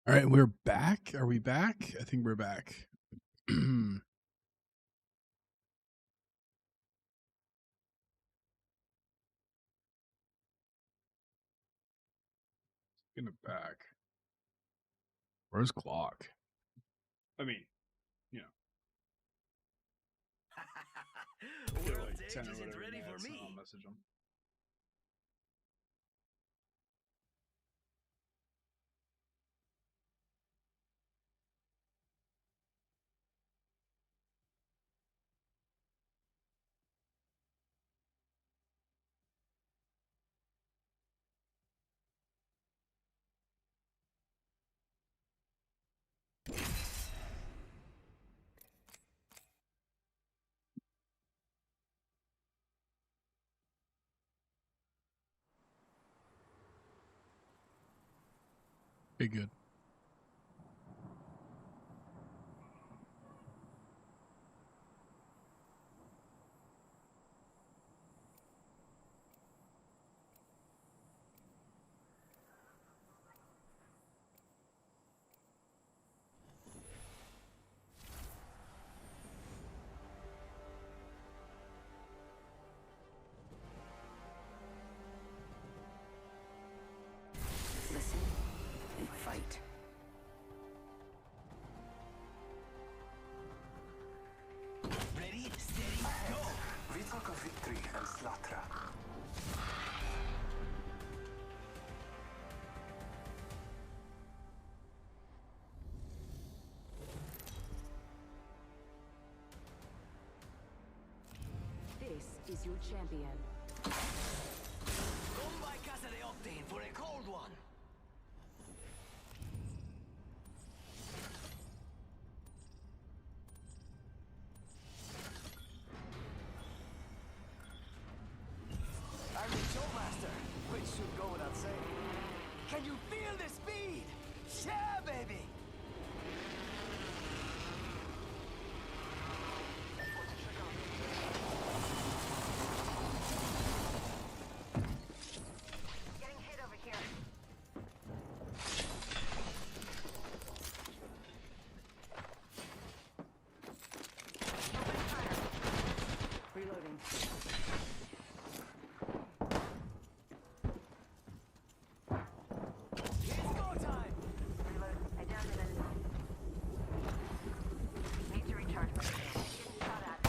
All right, we're back. Are we back? I think we're back. Gonna back. Where's Clock? I mean, you know. World like Age 10 or isn't whatever ready for minutes, and me. I'll message him. Okay, good. Listen and fight. Ready, steady, go! We talk of victory and slaughter. This is your champion. Come by Casa de Octane for a cold one. I'm the showmaster, which should go without saying. Can you feel the speed? Yeah, baby! Getting hit over here. Open fire. Reloading. It's go time! Reload. I downed an enemy. Need to recharge my shield. Getting shot at.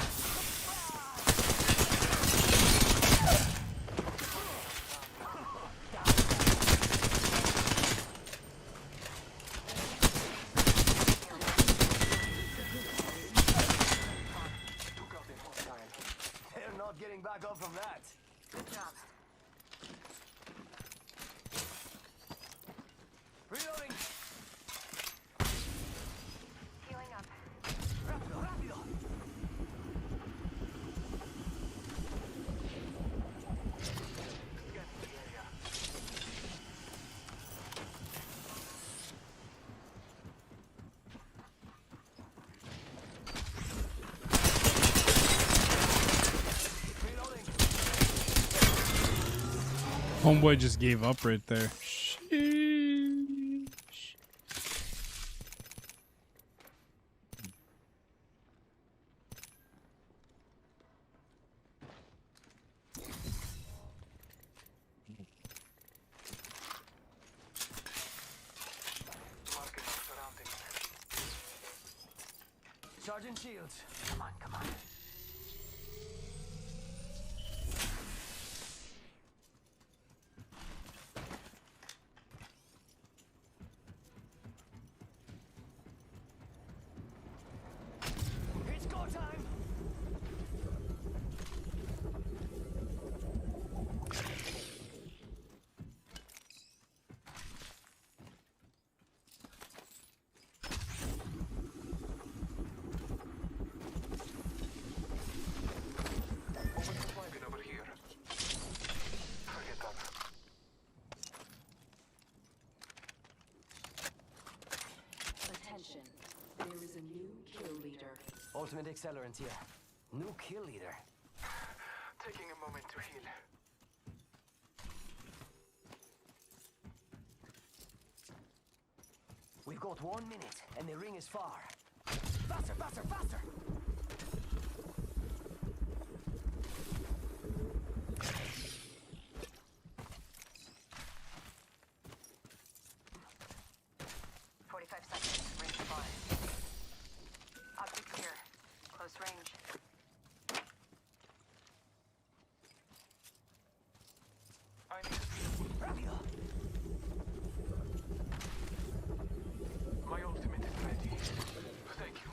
Took out a hostile. They're not getting back up from that. Good job. Reloading! Healing up. Rápido, rápido! Scanning the area. Reloading! Homeboy just gave up right there. Marking our surroundings. Charging shields. Come on, come on. It's go time! Oversupply bin over here. Forget that. Attention. There is a new kill leader. Ultimate accelerant here. New kill leader. Taking a moment to heal. We've got 1 minute, and the ring is far. Faster, faster, faster! Optics here. Close range. I need Rapida! my ultimate is ready. Thank you.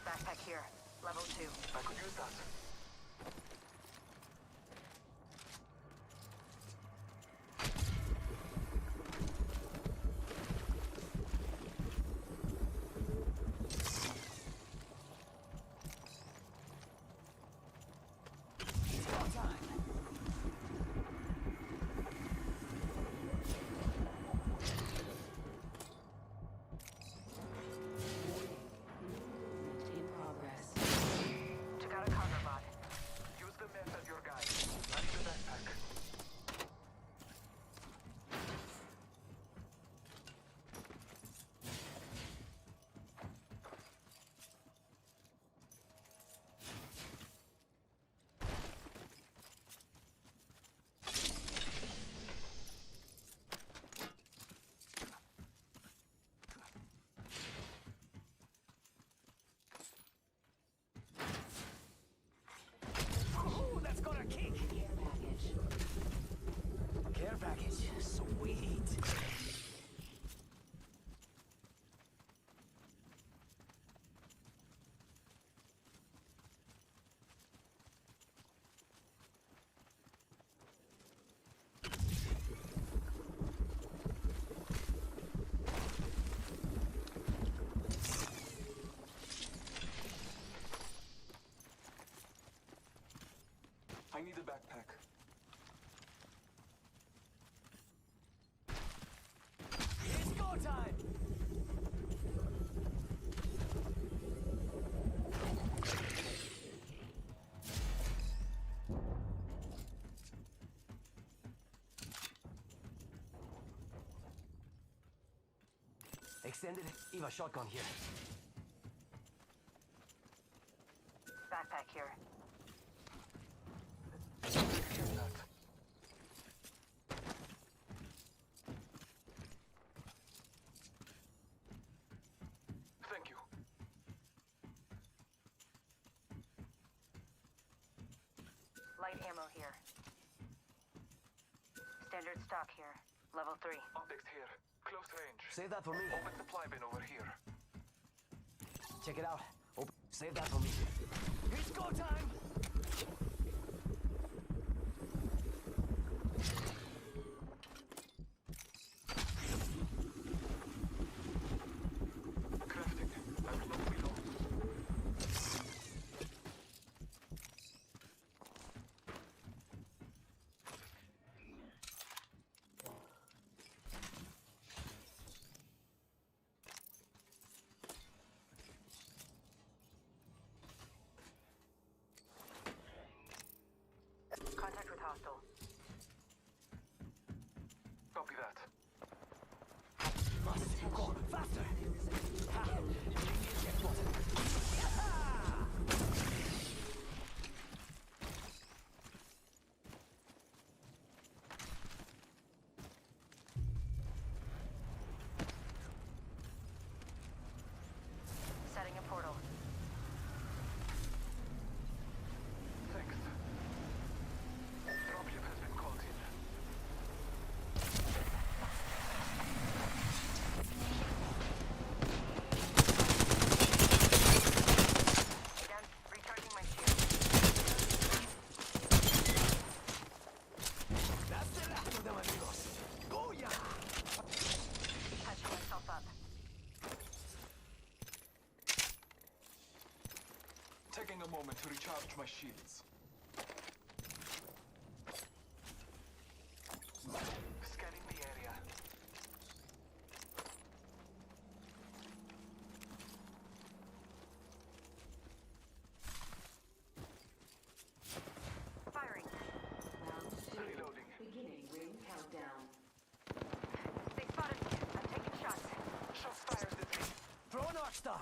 Backpack here. Level 2. I could use that. It's go time! In progress. Took out a cargo bot. Use the map as your guide. I need a backpack. Ooh, that's got a kick! Care package. Care package. Sweet. I need a backpack. It's go time! Extended Eva shotgun here. Backpack here. Use that. Thank you. Light ammo here. Standard stock here. Level 3. Optics here. Close range. Save that for me. Open supply bin over here. Check it out. Save that for me. It's go time! Crafting. I will not reload. Contact with hostile. Copy that. Must go faster! Ha! Eject button. Yaha! Setting a portal. Thanks. Dropship has been called in. Again, recharging my shield. That's the last of them, amigos. Go ya! Patching myself up. Taking a moment to recharge my shields. Scanning the area. Firing. Round 2. Reloading. Beginning ring countdown. They spotted me. I'm taking shots. Shots star.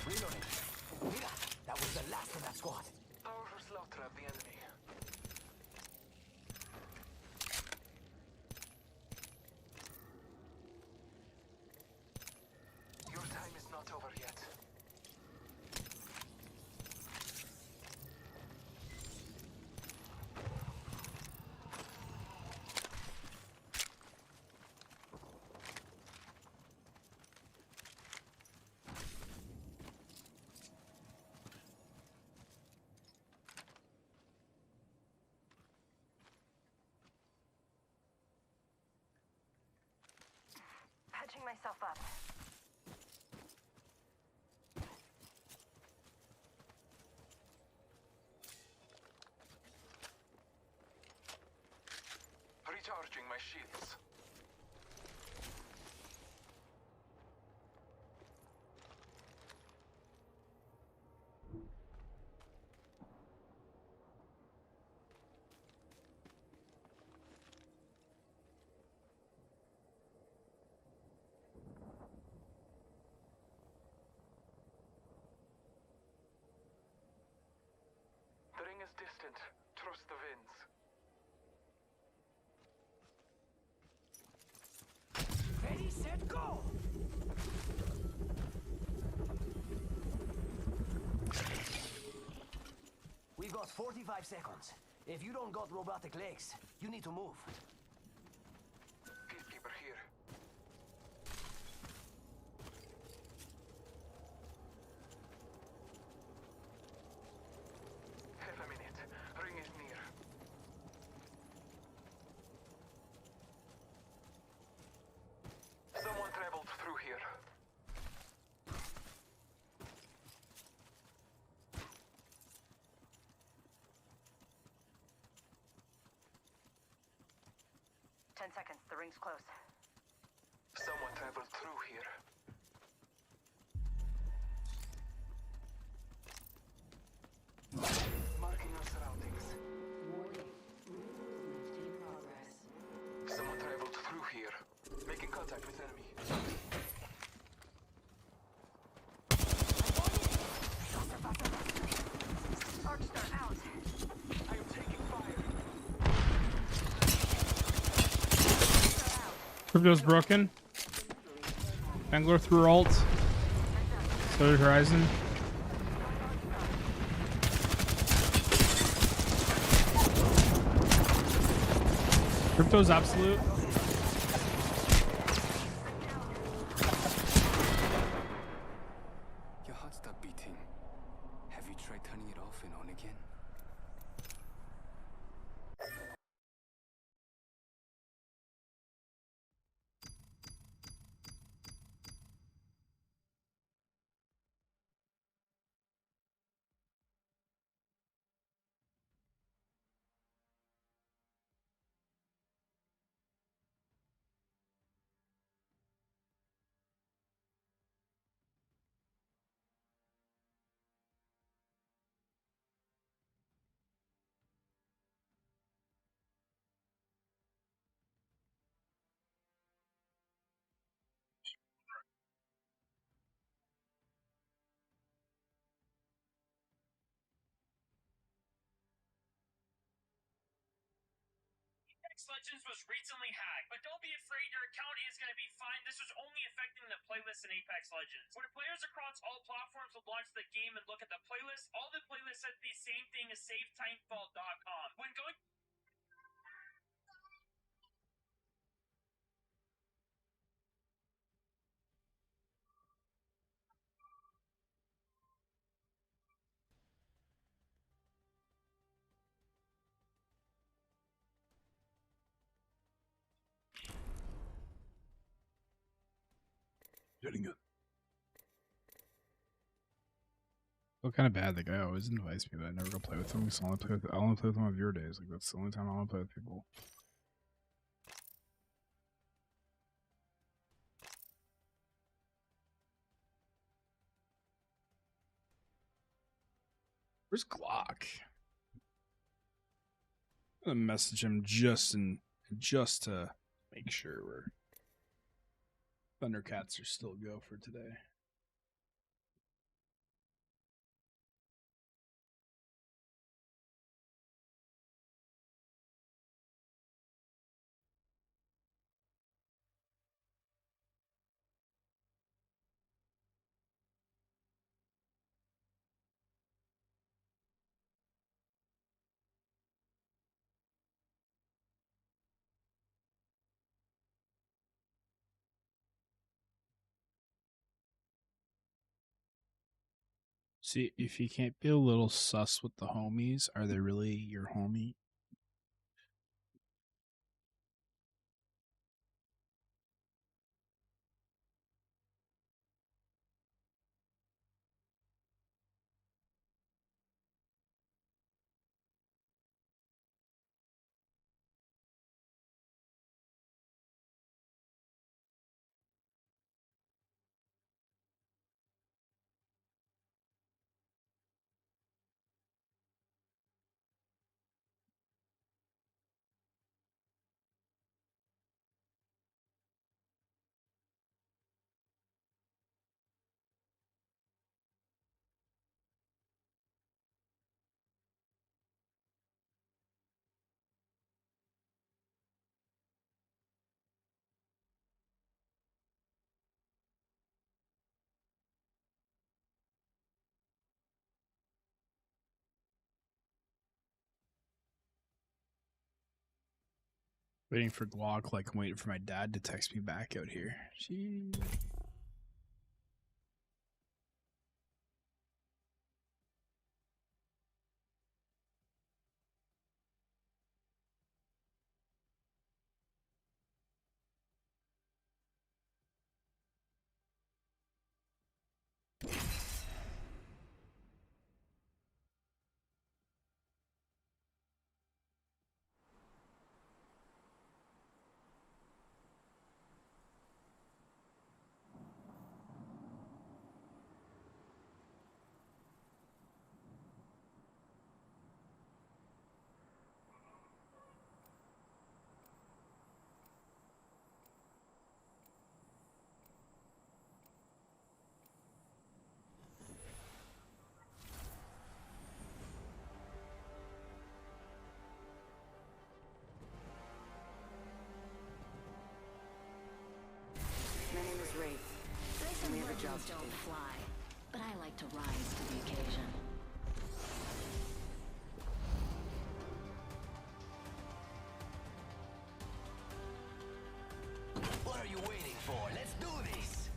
Reloading. Mira, that was the last of that squad. Powerful slaughter of the enemy. Your time is not over yet. Patching myself up. Recharging my shields. The ring is distant. Trust the winds. Ready, set, go! We've got 45 seconds. If you don't got robotic legs, you need to move. Peacekeeper here. Half a minute. Ring is near. Someone traveled through here. Ten seconds. The ring's close. Someone traveled through here. Marking our surroundings. Warning. Movement in progress. Someone traveled through here. Making contact with enemy. Arc star out. I am taking fire. Star out. Crypto's broken. Bangler through ult. So did Horizon. Crypto's absolute. Your heart stopped beating. Have you tried turning it off and on again? Apex Legends was recently hacked, but don't be afraid, your account is going to be fine. This was only affecting the playlist in Apex Legends. When players across all platforms will launch the game and look at the playlist, all the playlists said the same thing as SaveTimefall.com. When going Getting it. Feel kind of bad. The guy always invites me, but I never go play with him. So I only play with him on your days. Like that's the only time I want to play with people. Where's Glock? I'm gonna message him just to make sure we're Thundercats are still go for today. See, if you can't be a little sus with the homies, are they really your homie? Waiting for Glock, like I'm waiting for my dad to text me back out here. Jeez. My name is Wraith. Some We have a job legends to don't do. fly, but I like to rise to the occasion. What are you waiting for? Let's do this!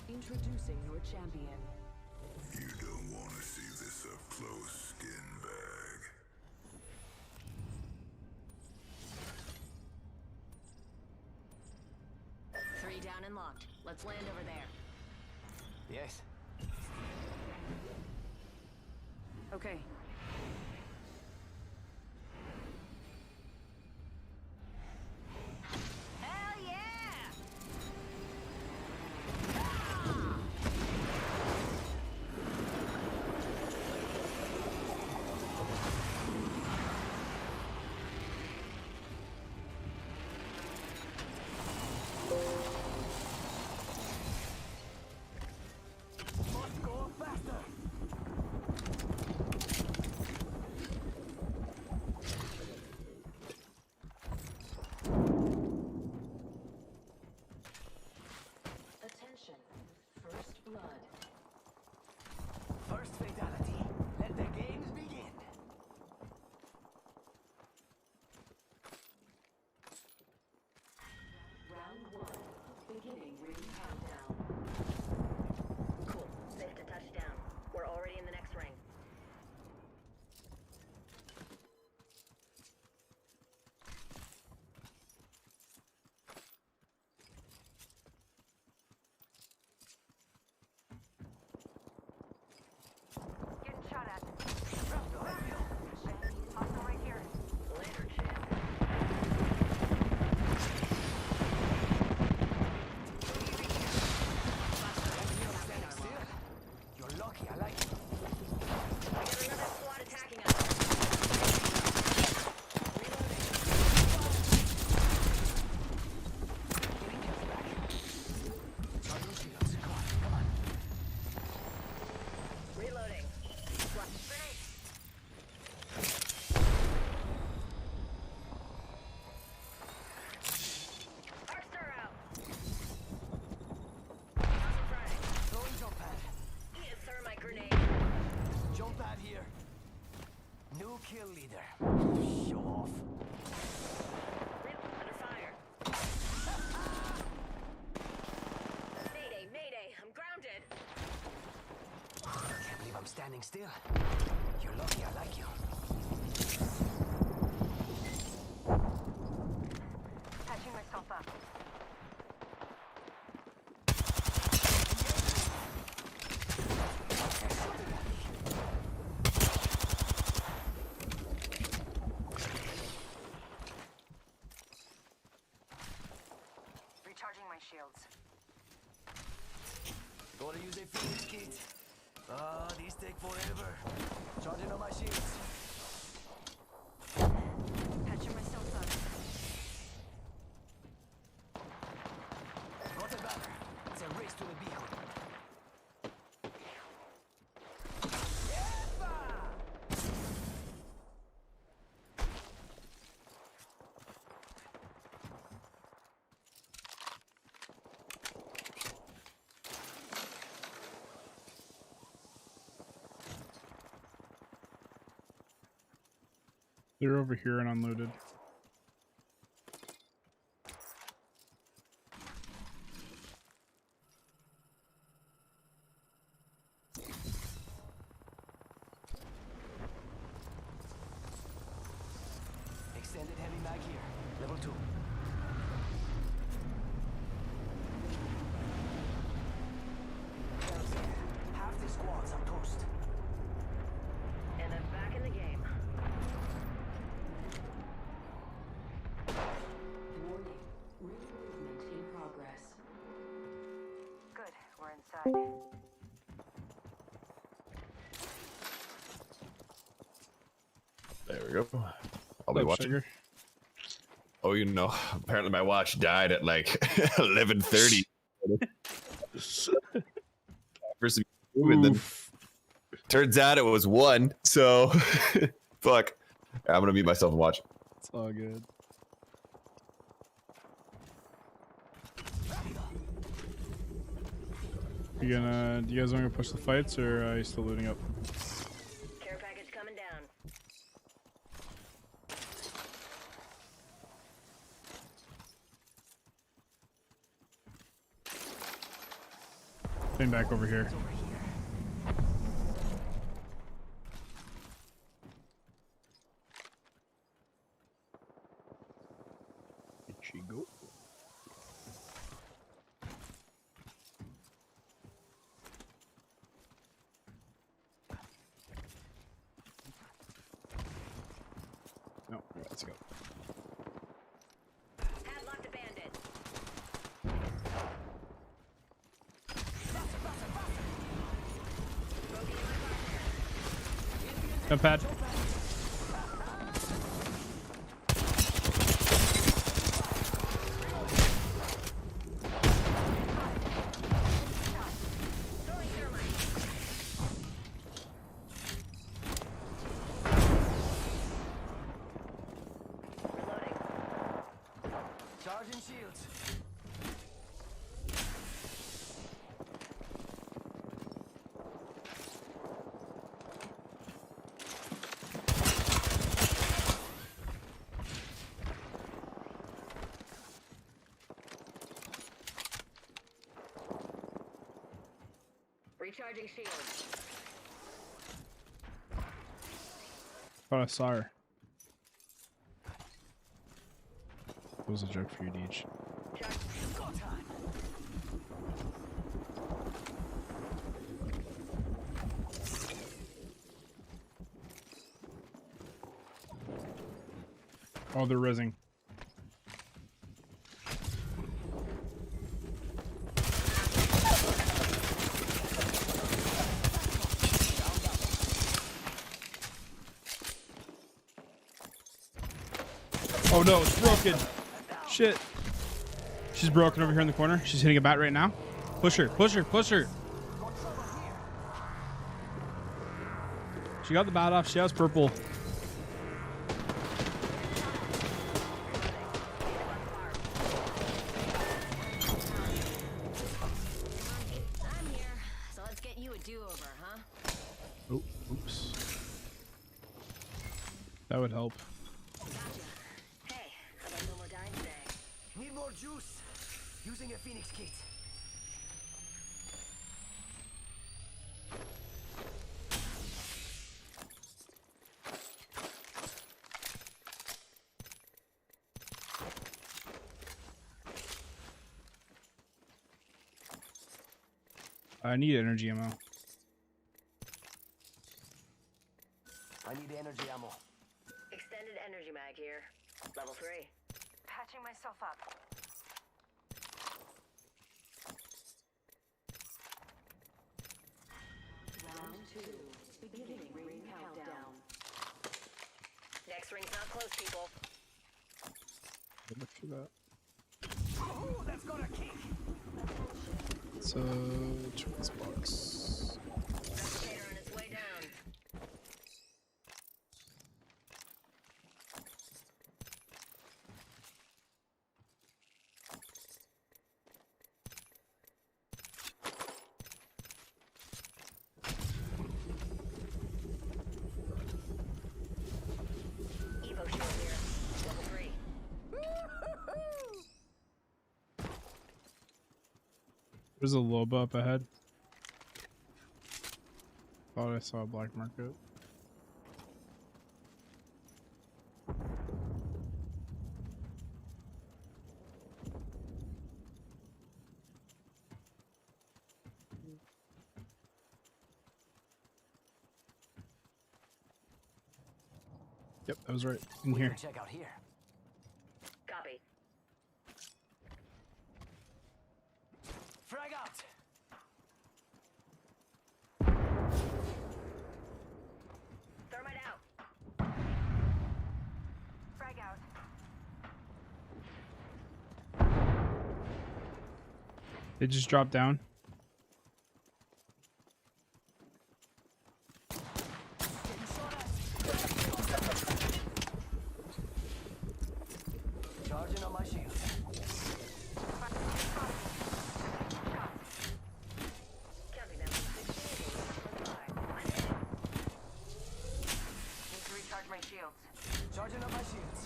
Introducing your champion. You don't want to see this up close, skin bag. Three down and locked. Let's land over there. Yes. Okay. Hell yeah! Must go faster! Show off. Under fire. Mayday, mayday, I'm grounded. Can't believe I'm standing still. You're lucky I like you. Patching myself up. Recharging my shields. Gotta use a Phoenix kit. Ah, these take forever. Charging on my shields. Patching myself up. Got a banner. It's a race to the beacon. They're over here and unloaded. Extended heavy mag here. Level 2. Hells yeah. Half the squads are toast. And I'm back in the game. Warning. Ring movement in progress. Good, we're inside. There we go. I'll be Hello, watching. Sugar. Oh, you know, apparently my watch died at like 11:30. First, and then turns out it was 1. So, fuck. I'm gonna mute myself and watch. It's all good. Do you guys want to push the fights, or are you still looting up? Care package coming down. Staying back over here. Ichigo. No, let's go. Padlocked a bandit. Jump pad. Throwing thermite. Reloading. Charging shields. Recharging shields. Oh, I saw her. It was a joke for you, Deej. Go time. Oh, they're rezzing. Oh no, it's broken. Shit. She's broken over here in the corner. She's hitting a bat right now. Push her, push her, push her. She got the bat off. She has purple. I'm here, so let's get you a do-over, huh? Oh, oops. That That would help. Gotcha. Hey, how about no more dying today? Need more juice. Using a Phoenix kit. I need energy ammo. I need energy ammo. Extended energy mag here. Level 3. Patching myself up. Round 2. Beginning ring countdown. Next ring's not close, people. Look for that. Oh, that's got a kick. So check this box. Replicator on its way down. Evo shield here. Level 3. There's a Loba up ahead. Thought I saw a black market. Yep, that was right. In We here. can check out here. Copy. Frag out. Thermite out. Frag out. They just dropped down. Charging on my shield. Counting down from 60 to 5. Need to recharge my shields. Charging on my shields.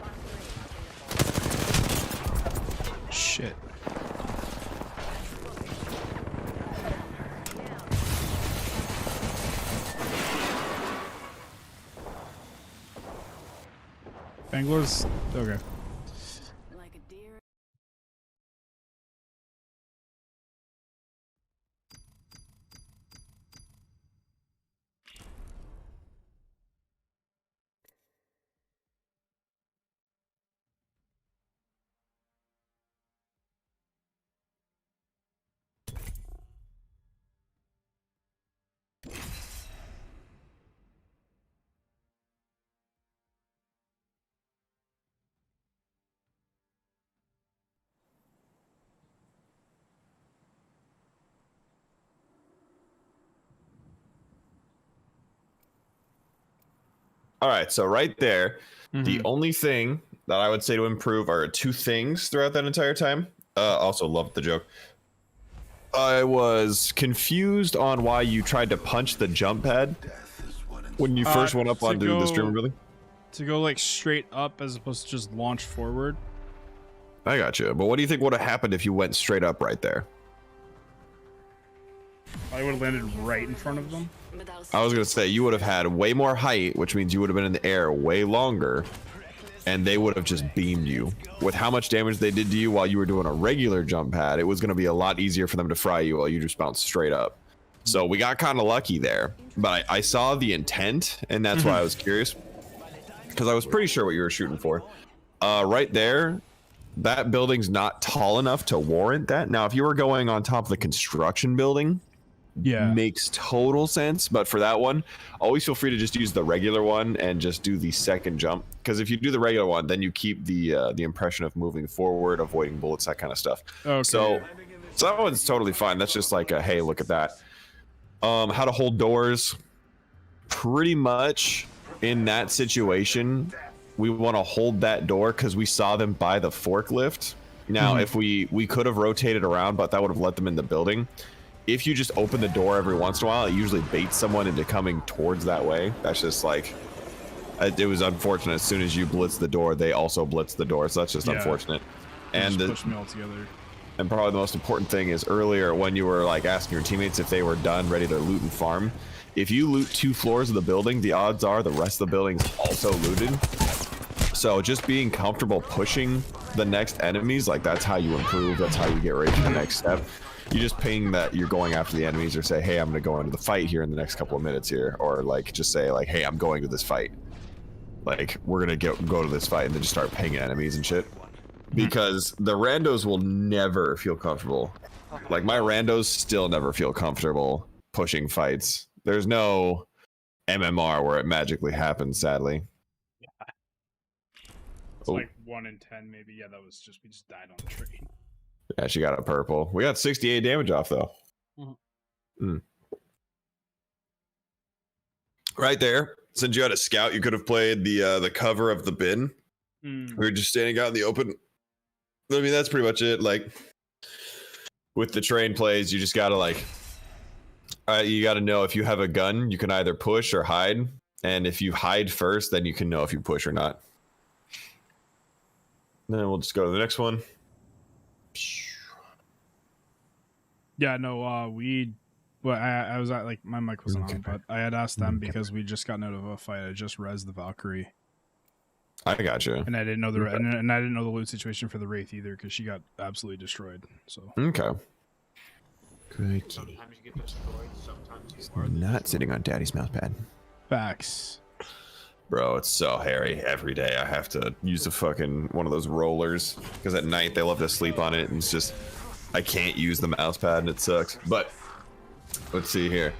Box 3. Shit. Bangalore's okay. Like a deer. All right, so right there, the only thing that I would say to improve are two things throughout that entire time. Also loved the joke. I was confused on why you tried to punch the jump pad when you first went up onto the streamer building. To go like straight up as opposed to just launch forward. I got you, but what do you think would have happened if you went straight up right there? I would have landed right in front of them. I was gonna say you would have had way more height, which means you would have been in the air way longer, and they would have just beamed you. With how much damage they did to you while you were doing a regular jump pad, it was gonna be a lot easier for them to fry you while you just bounced straight up. So we got kind of lucky there, but I saw the intent, and that's why I was curious, because I was pretty sure what you were shooting for. Right there, that building's not tall enough to warrant that. Now, if you were going on top of the construction building, yeah, makes total sense. But for that one, always feel free to just use the regular one and just do the second jump, because if you do the regular one, then you keep the impression of moving forward, avoiding bullets, that kind of stuff. Okay. So that one's totally fine. That's just like a hey, look at that. How to hold doors. Pretty much in that situation, we want to hold that door because we saw them by the forklift. Now, if we could have rotated around, but that would have let them in the building. if you just open the door every once in a while, it usually baits someone into coming towards that way. That's just like, it was unfortunate. As soon as you blitz the door, they also blitz the door. So that's just unfortunate. And push me all together. And probably the most important thing is earlier when you were like asking your teammates if they were done, ready to loot and farm. If you loot 2 floors of the building, the odds are the rest of the building is also looted. So just being comfortable pushing the next enemies, like that's how you improve. That's how you get ready for the next step. You just ping that you're going after the enemies, or say, hey, I'm gonna go into the fight here in the next couple of minutes here, or like just say like, hey, I'm going to this fight. Like we're gonna go to this fight, and then just start pinging enemies and shit. Because the randos will never feel comfortable. Like my randos still never feel comfortable pushing fights. There's no MMR where it magically happens, sadly. It's like 1 in 10 maybe. Yeah, that was just, we just died on the train. Yeah, she got a purple. We got 68 damage off though. Right there. Since you had a scout, you could have played the cover of the bin. We were just standing out in the open. I mean, that's pretty much it. Like with the train plays, you just gotta like, you gotta know if you have a gun, you can either push or hide. And if you hide first, then you can know if you push or not. Then we'll just go to the next one. Yeah, no, well, I was at, like, my mic wasn't on, but I had asked them because we just got out of a fight. I just rezzed the Valkyrie. I got you. And I didn't know the and I didn't know the loot situation for the Wraith either, because she got absolutely destroyed. So okay. Great. Sometimes you get destroyed, sometimes you are not sitting on Daddy's mouse pad. Facts. Bro, it's so hairy. Every day I have to use a fucking one of those rollers, because at night they love to sleep on it, and it's just I can't use the mouse pad and it sucks. But let's see here.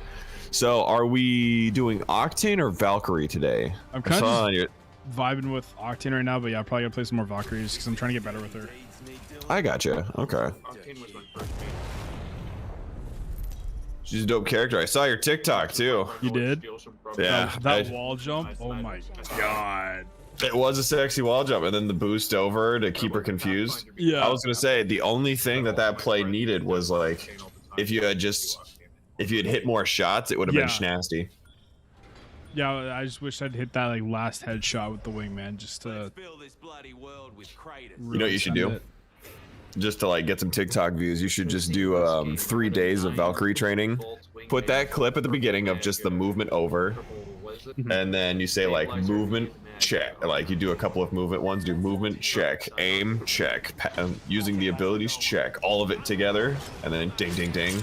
So are we doing Octane or Valkyrie today? I'm kind of vibing with Octane right now, but yeah, I'm probably gonna play some more Valkyries because I'm trying to get better with her. I gotcha. Okay. She's a dope character. I saw your TikTok too. You did? Yeah. That wall jump. Oh my god. It was a sexy wall jump, and then the boost over to keep her confused. Yeah. I was gonna say the only thing that play needed was like if you had hit more shots, it would have been schnasty. Yeah, I just wish I'd hit that like last headshot with the wingman just to. You know what you should do? Just to like get some TikTok views, you should just do 3 days of Valkyrie training. Put that clip at the beginning of just the movement over, and then you say like movement check. Like you do a couple of movement ones, do movement check, aim check, using the abilities check, all of it together, and then ding ding ding.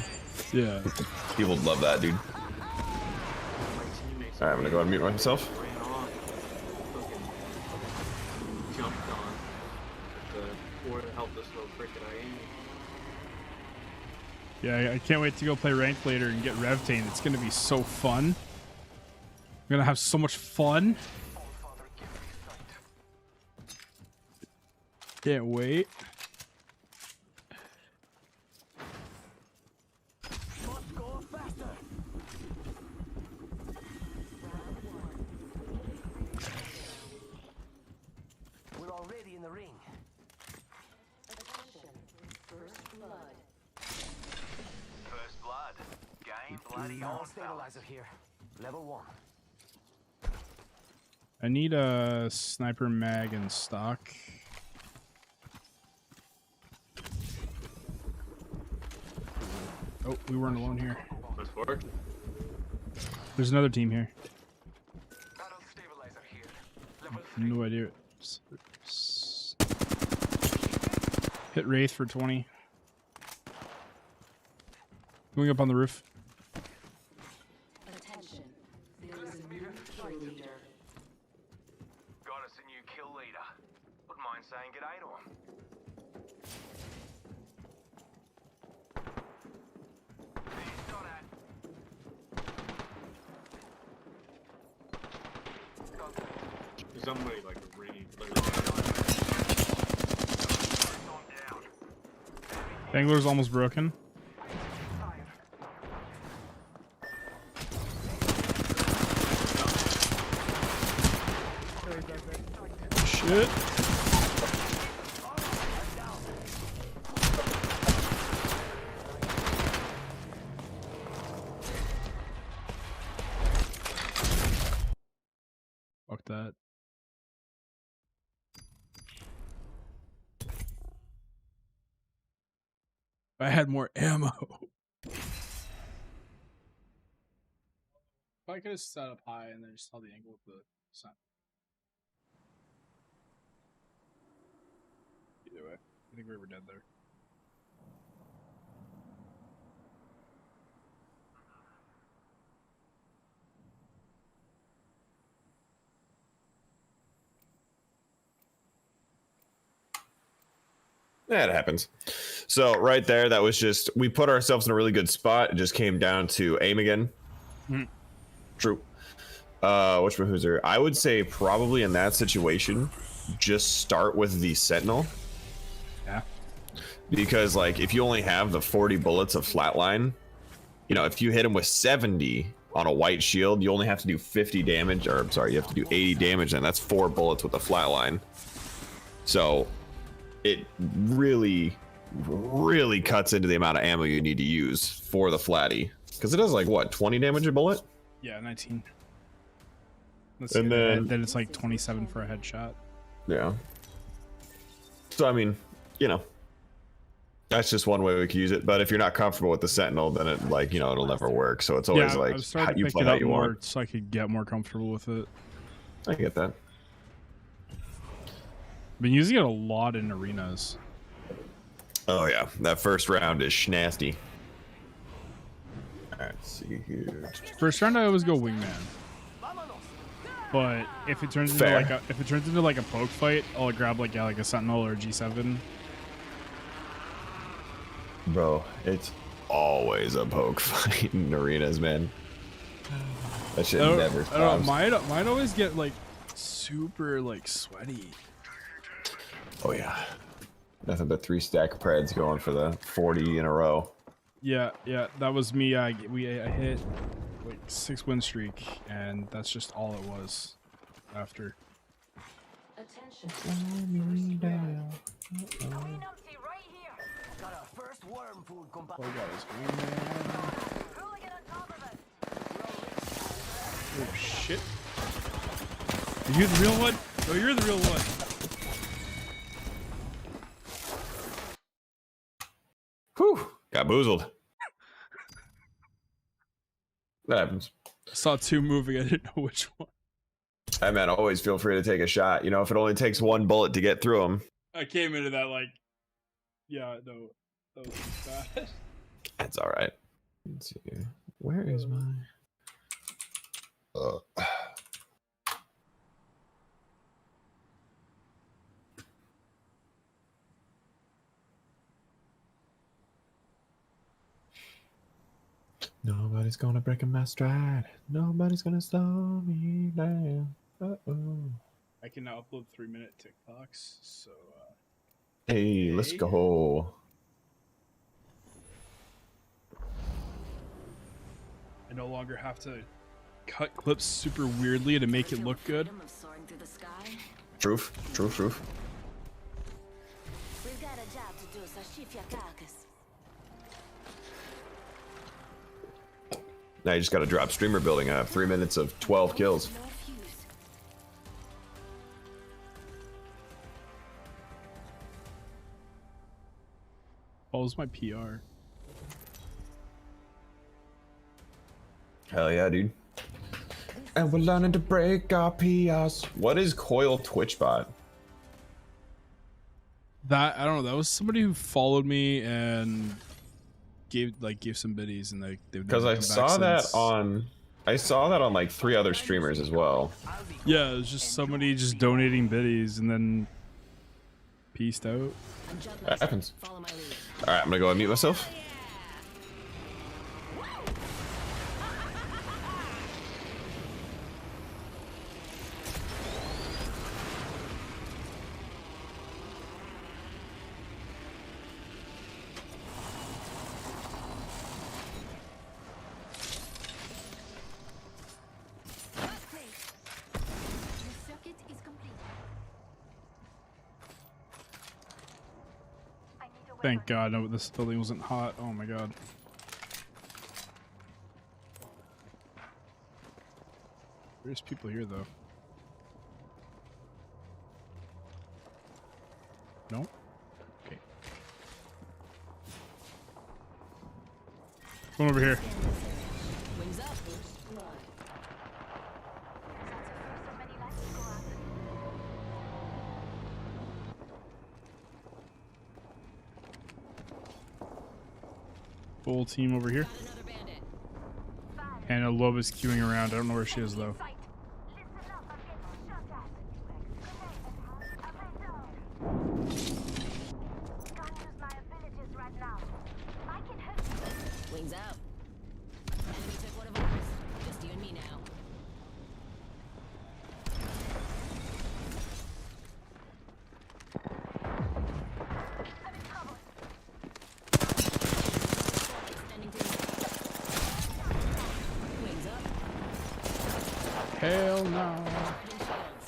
Yeah. People love that, dude. Alright, I'm gonna go and mute myself. Yeah, I can't wait to go play ranked later and get Revtane. It's gonna be so fun. I'm gonna have so much fun. Can't wait. We're already in the ring. First blood. Game bloody on. Stabilizer here. Level 1. I need a sniper mag in stock. Oh, we weren't alone here. There's another team here. No idea. Hit Wraith for 20. Going up on the roof. Attention. There is a new kill leader. Got us a new kill leader. Wouldn't mind saying g'day to him. Somebody like a really Bangler's almost broken. Shit. Fuck that. I had more ammo. I could have set up high and then just saw the angle of the sun. Either way, I think we were dead there. Yeah, it happens. So right there, that was just, we put ourselves in a really good spot. It just came down to aim again. True. Whatchamahoozer? I would say probably in that situation, just start with the Sentinel. Yeah. Because like if you only have the 40 bullets of flatline, you know, if you hit him with 70 on a white shield, you only have to do 50 damage, or I'm sorry, you have to do 80 damage, and that's 4 bullets with a flatline. So it really cuts into the amount of ammo you need to use for the flatty, because it does like what, 20 damage a bullet? Yeah, 19. And then it's like 27 for a headshot. Yeah. So I mean, you know, that's just one way we could use it. But if you're not comfortable with the Sentinel, then it, like, you know, it'll never work. So it's always like how you play how you want. So I could get more comfortable with it. I get that. Been using it a lot in arenas. Oh yeah, that first round is schnasty. Alright, let's see here. First round I always go wingman. But if it turns into like a poke fight, I'll grab like a Sentinel or a G7. Bro, it's always a poke fight in arenas, man. That shit never stops. I don't know, mine always get like super like sweaty. Oh yeah. Nothing but 3 stack preds going for the 40 in a row. Yeah, that was me. I hit like 6 win streak, and that's just all it was after. Attention. Got our first worm food, compa. Oh, oh shit. Are you the real one? Oh, you're the real one. Whew, got boozled. That happens. I saw 2 moving, I didn't know which one. Hey man, always feel free to take a shot. You know, if it only takes 1 bullet to get through them. I came into that like, yeah, no, that was bad. That's all right. Let's see. Where is my? Nobody's gonna break my stride. Nobody's gonna slow me down. I can now upload 3-minute TikToks, so Hey, let's go. I no longer have to cut clips super weirdly to make it look good. Truth. We've got a job to do, so shift your carcass. Now you just gotta drop streamer building. I have 3 minutes of 12 kills. What was my PR? Hell yeah, dude. And we're learning to break our PRs. What is Coil Twitch bot? That I don't know. That was somebody who followed me and gave some biddies, and they've because I saw that on like 3 other streamers as well. Yeah, it was just somebody just donating biddies and then peaced out. That happens. All right, I'm gonna go unmute myself. Thank God, no, this building wasn't hot. Oh my God. There's people here though. No? Okay. Come over here. Wings up. Full team over here. Got another bandit. And a Loba's queuing around. I don't know where she is though. Wings out. Enemy took one of ours. Just you and me now. Extending to wings up. Hell no. Charging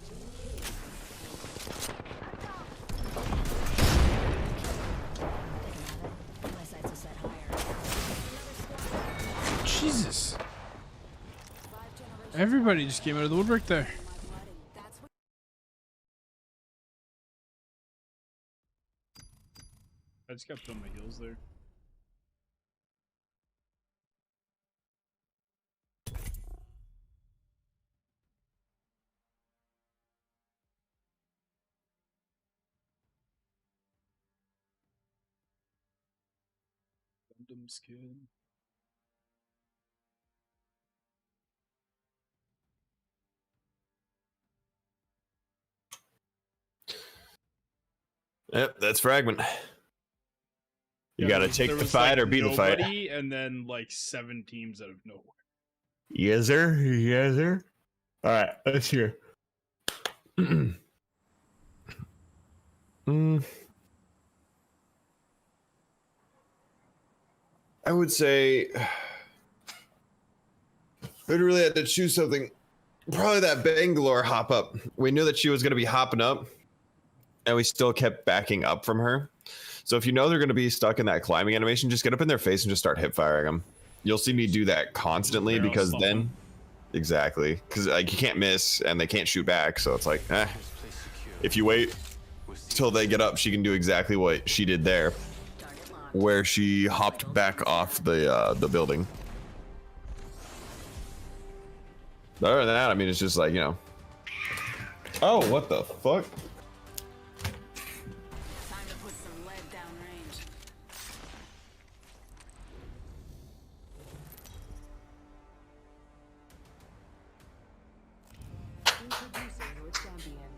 shields. My sights are set higher. Jesus. Everybody just came out of the woodwork there. I just got put on my heels there. Gundam skin. Yep, that's Fragment. You Yeah, gotta there take the was, fight like, or be the fight. nobody, and then like 7 teams out of nowhere. Yes, sir. Yes, sir. All right, let's hear. I would say we'd really have to choose something. Probably that Bangalore hop up. We knew that she was going to be hopping up, and we still kept backing up from her. So if you know they're going to be stuck in that climbing animation, just get up in their face and just start hip firing them. You'll see me do that constantly Barrel because slump then, them. exactly, because like you can't miss and they can't shoot back. So it's like, if you wait till they get up, she can do exactly what she did there, where she hopped back off the building. Other than that, I mean, it's just like, you know. Oh, what the fuck? Time to put some lead downrange. Introducing your champion.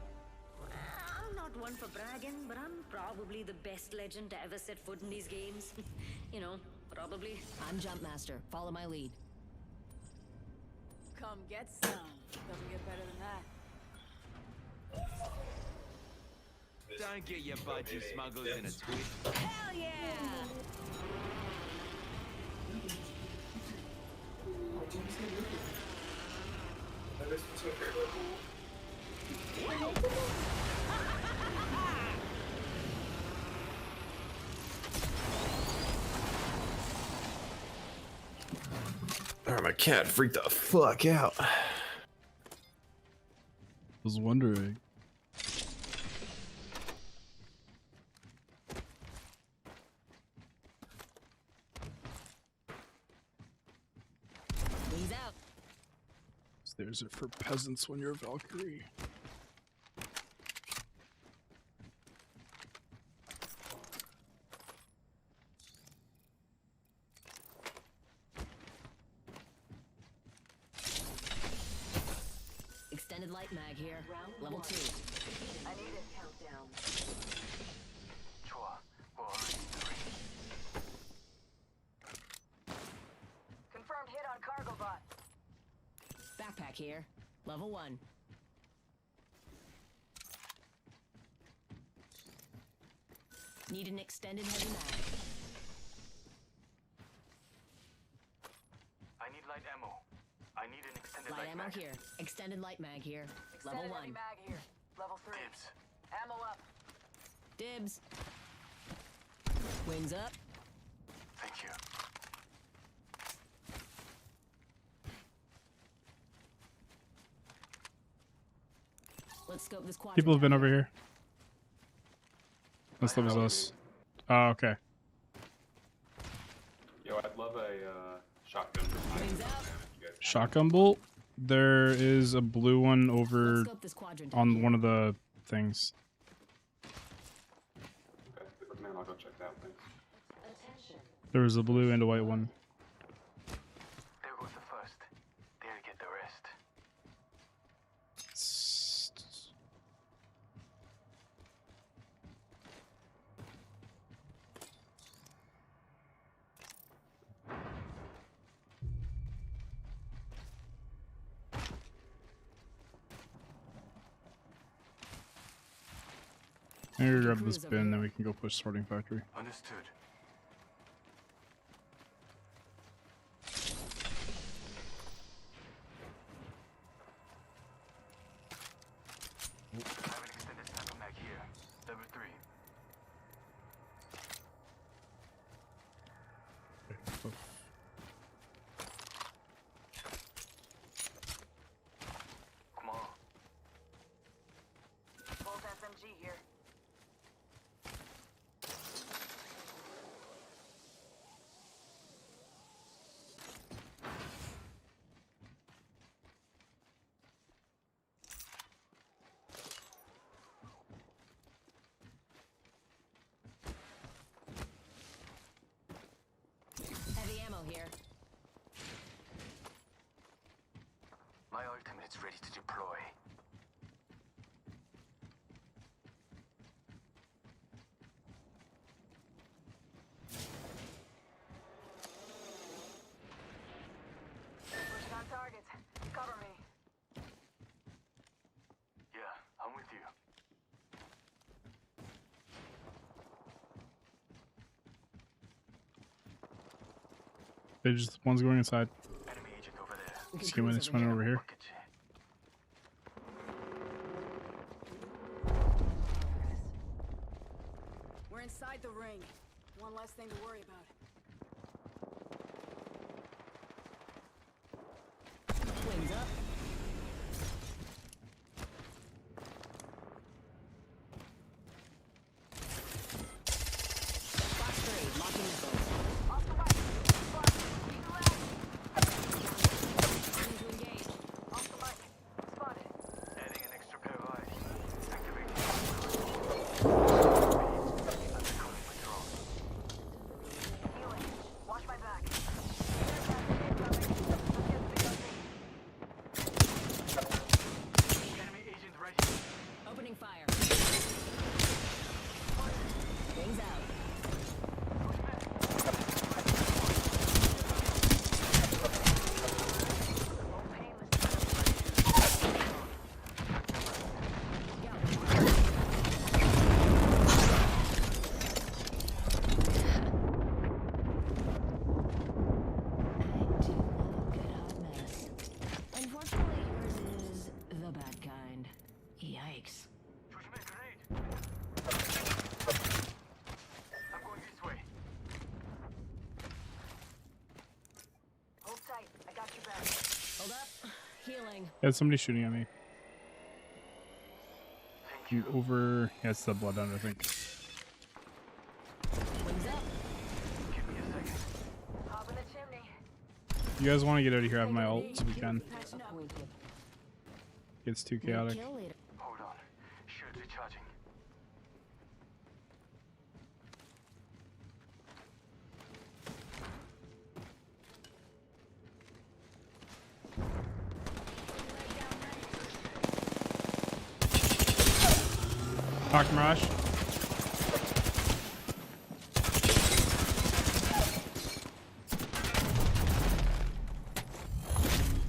I'm not one for bragging, but I'm probably the best legend to ever set foot in these games. You know, probably. I'm Jumpmaster. Follow my lead. Come get some. Doesn't get better than that. Don't get your budgie smugglers in a twist. Hell yeah! Oh, my cat freaked the fuck out. Was wondering. Wings out. Stairs are for peasants when you're a Valkyrie. Extended light mag here. Level 2. I need a countdown. Chua, we're already in the ring. Confirmed hit on cargo bot. Backpack here. Level 1. Need an extended heavy mag. I need light ammo. I need an extended Light light ammo mag. here. Extended light mag here. Level Extended 1. heavy mag here. Level 3. Dibs. Ammo up. Dibs. Wings up. Thank you. Let's scope this quadrant. People have been out over here. Unless that was us. Oh, okay. Yo, I'd love a shotgun. Shotgun bolt? There is a blue one over on one of the things. Okay, man, I'll go check that one. There was a blue and a white one. There goes the first. There get the rest. I'm gonna grab this bin, then we can go push sorting factory. Understood. I have an extended sample mag here. Level 3. Come on. Bolt SMG here. Heavy ammo here. My ultimate's ready to deploy. Pushing on targets. Cover me. Yeah, I'm with you. They just one's going inside. Enemy agent over there. Just give me this one over here. We're inside the ring. One less thing to worry about. Wings up. Box 3, locking missiles. Off the right. Spot. Keep left. Time to engage. Off the mic. Spotted. Adding an extra pair of eyes. Activating. Healing. Watch my back. Enemy agent right here. Opening fire. Wings out. Unfortunately, yours is the bad kind. Yikes. Push me, grenade. I'm going this way. Hold tight. I got your back. Hold up. Healing. Yeah, somebody shooting at me. Over. Yeah, it's the blood under, I think. Wings up. Give me a second. Hop in the chimney. You guys want to get out of here? I have my ult, so we can. Patching up. It's too chaotic. Kill later. Hold on. Shield recharging. Talk Mirage.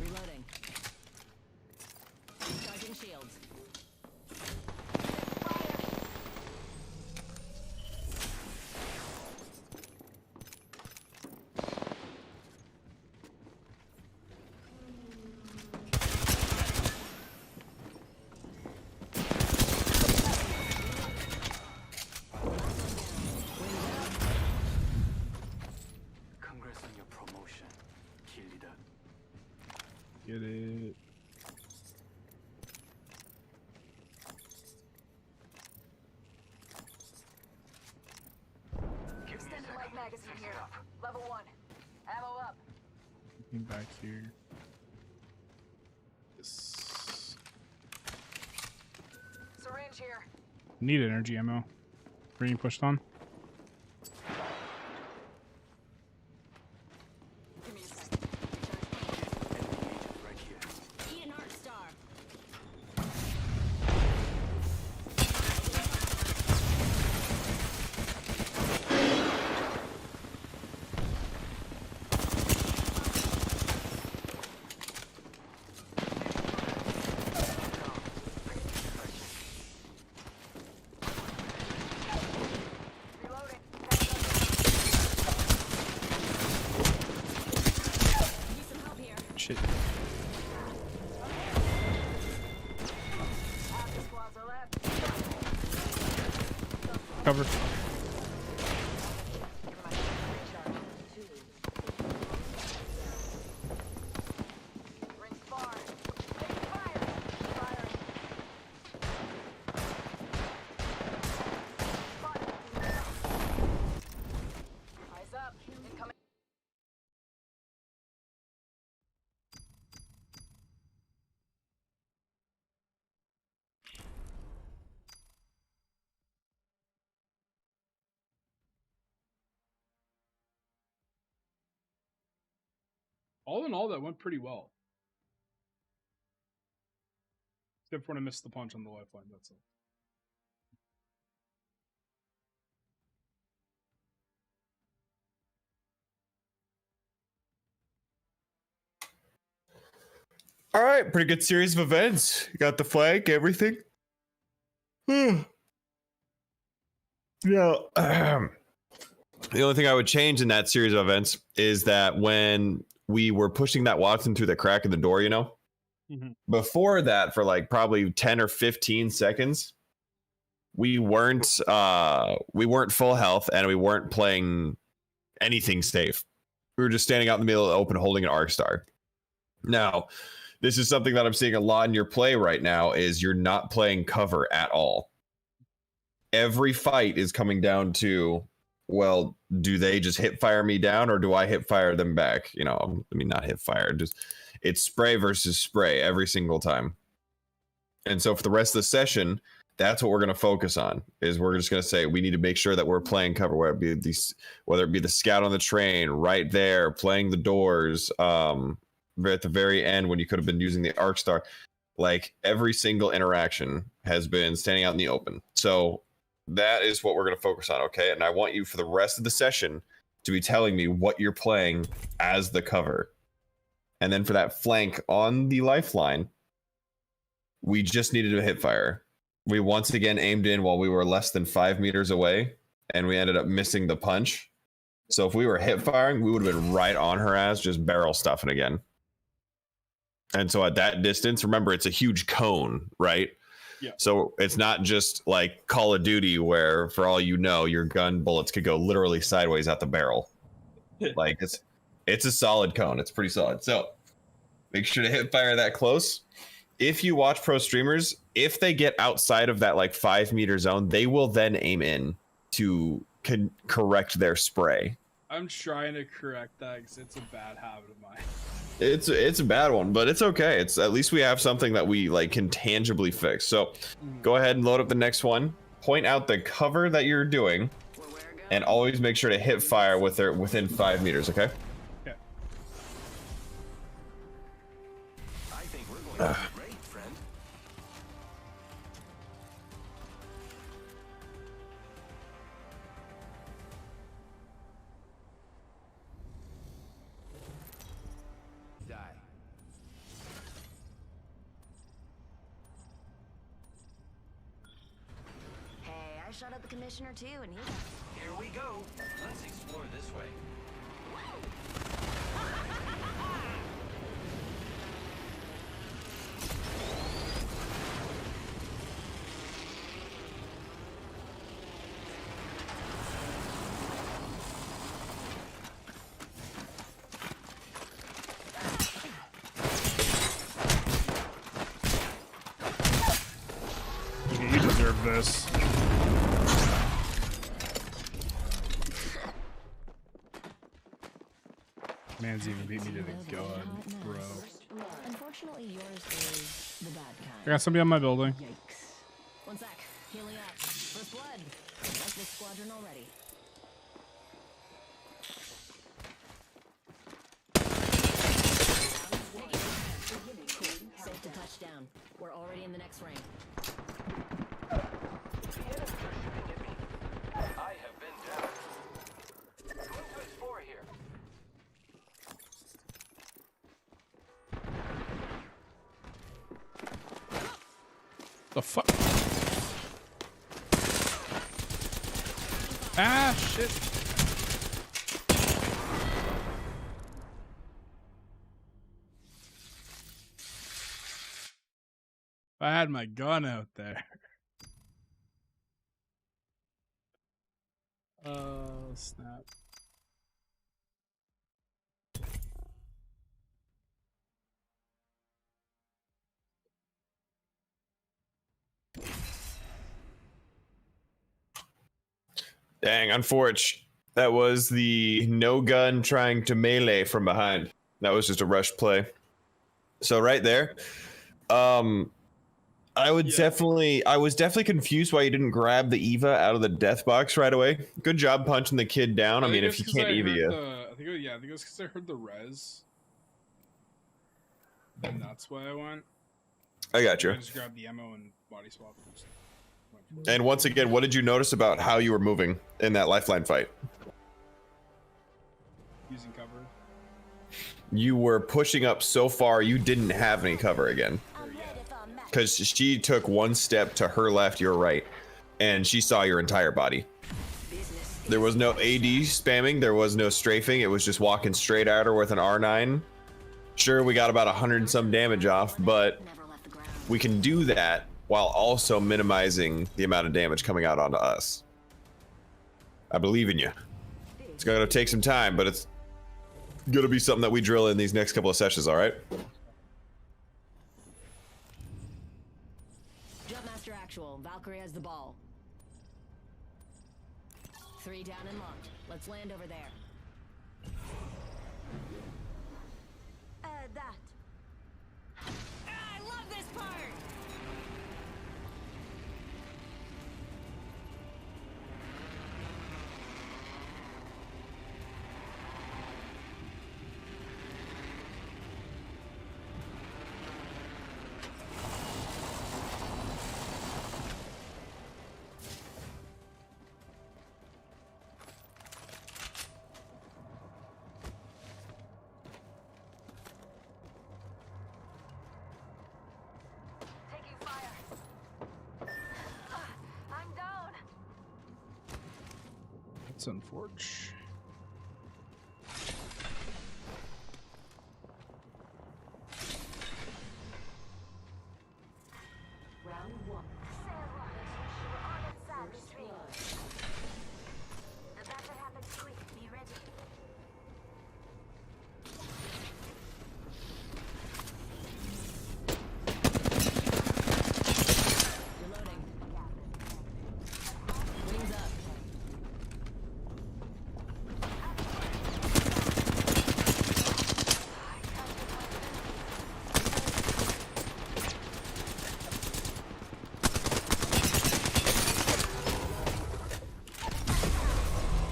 Reloading. Charging shields. magazine here. Level 1. Ammo up. Looking back here. This... Syringe here. Need energy ammo. Being pushed on. Give me a second. Right here. Ian Artstar. Reloading. Need some help here. Shit. Half the squads are left. Cover. Rings far. Take fire. Fire. Eyes up. Incoming. All in all, that went pretty well. Except when I missed the punch on the lifeline, that's it. All right, pretty good series of events. You got the flag, everything. Yeah. The only thing I would change in that series of events is that when we were pushing that Watson through the crack in the door, you know, before that, for like probably 10 or 15 seconds, we weren't full health and we weren't playing anything safe. We were just standing out in the middle of the open holding an arc star. Now, this is something that I'm seeing a lot in your play right now is you're not playing cover at all. Every fight is coming down to, well, do they just hip fire me down or do I hip fire them back? You know, I mean, not hip fire, just it's spray versus spray every single time. And so for the rest of the session, that's what we're going to focus on is we're just going to say we need to make sure that we're playing cover, whether it be the scout on the train right there, playing the doors, at the very end when you could have been using the arc star. Like every single interaction has been standing out in the open. So that is what we're going to focus on, okay? And I want you for the rest of the session to be telling me what you're playing as the cover. And then for that flank on the lifeline, we just needed to hit fire. We once again aimed in while we were less than 5 meters away, and we ended up missing the punch. So if we were hip firing, we would have been right on her ass, just barrel stuffing again. And so at that distance, remember, it's a huge cone, right? Yeah. So it's not just like Call of Duty where, for all you know, your gun bullets could go literally sideways out the barrel. Like it's a solid cone. It's pretty solid. So make sure to hip fire that close. If you watch pro streamers, if they get outside of that like 5 meter zone, they will then aim in to correct their spray. I'm trying to correct that because it's a bad habit of mine. It's a bad one, but it's okay. It's at least we have something that we like can tangibly fix. So go ahead and load up the next one. Point out the cover that you're doing, and always make sure to hit fire with her within 5 meters. Okay. Okay. I think we're going to be great, friend. Die. Hey, I shot at the commissioner too, and he. Here we go. Let's explore this way. You deserve this. hands even beat me to the gun, bro. Unfortunately, yours is the bad kind. I got somebody on my building. Yikes. One sec. Healing up. First blood. I like this squadron already. Cool. Safe to touchdown. We're already in the next ring. I have been down. Room to explore here. The fuck? Ah, shit. I had my gun out there. Oh, snap. Dang, unfortunate. That was the no gun trying to melee from behind. That was just a rush play. So right there, I was definitely confused why you didn't grab the Eva out of the death box right away. Good job punching the kid down. I mean, if you can't Eva you. I think it was because I heard the res. And that's why I went. I got you. I just grabbed the ammo and body swap. And once again, what did you notice about how you were moving in that lifeline fight? Using cover. You were pushing up so far you didn't have any cover again. Because she took one step to her left, your right, and she saw your entire body. There was no AD spamming, there was no strafing, it was just walking straight at her with an R9. Sure, we got about 100 and some damage off, but we can do that while also minimizing the amount of damage coming out onto us. I believe in you. It's gonna take some time, but it's gonna be something that we drill in these next couple of sessions, alright? Jumpmaster actual. Valkyrie has the ball. 3 down and locked. Let's land over there. That. I love this part! That's unfortunate. Round 1. First blood. The battle happens quick. Be ready. Reloading. Wings up.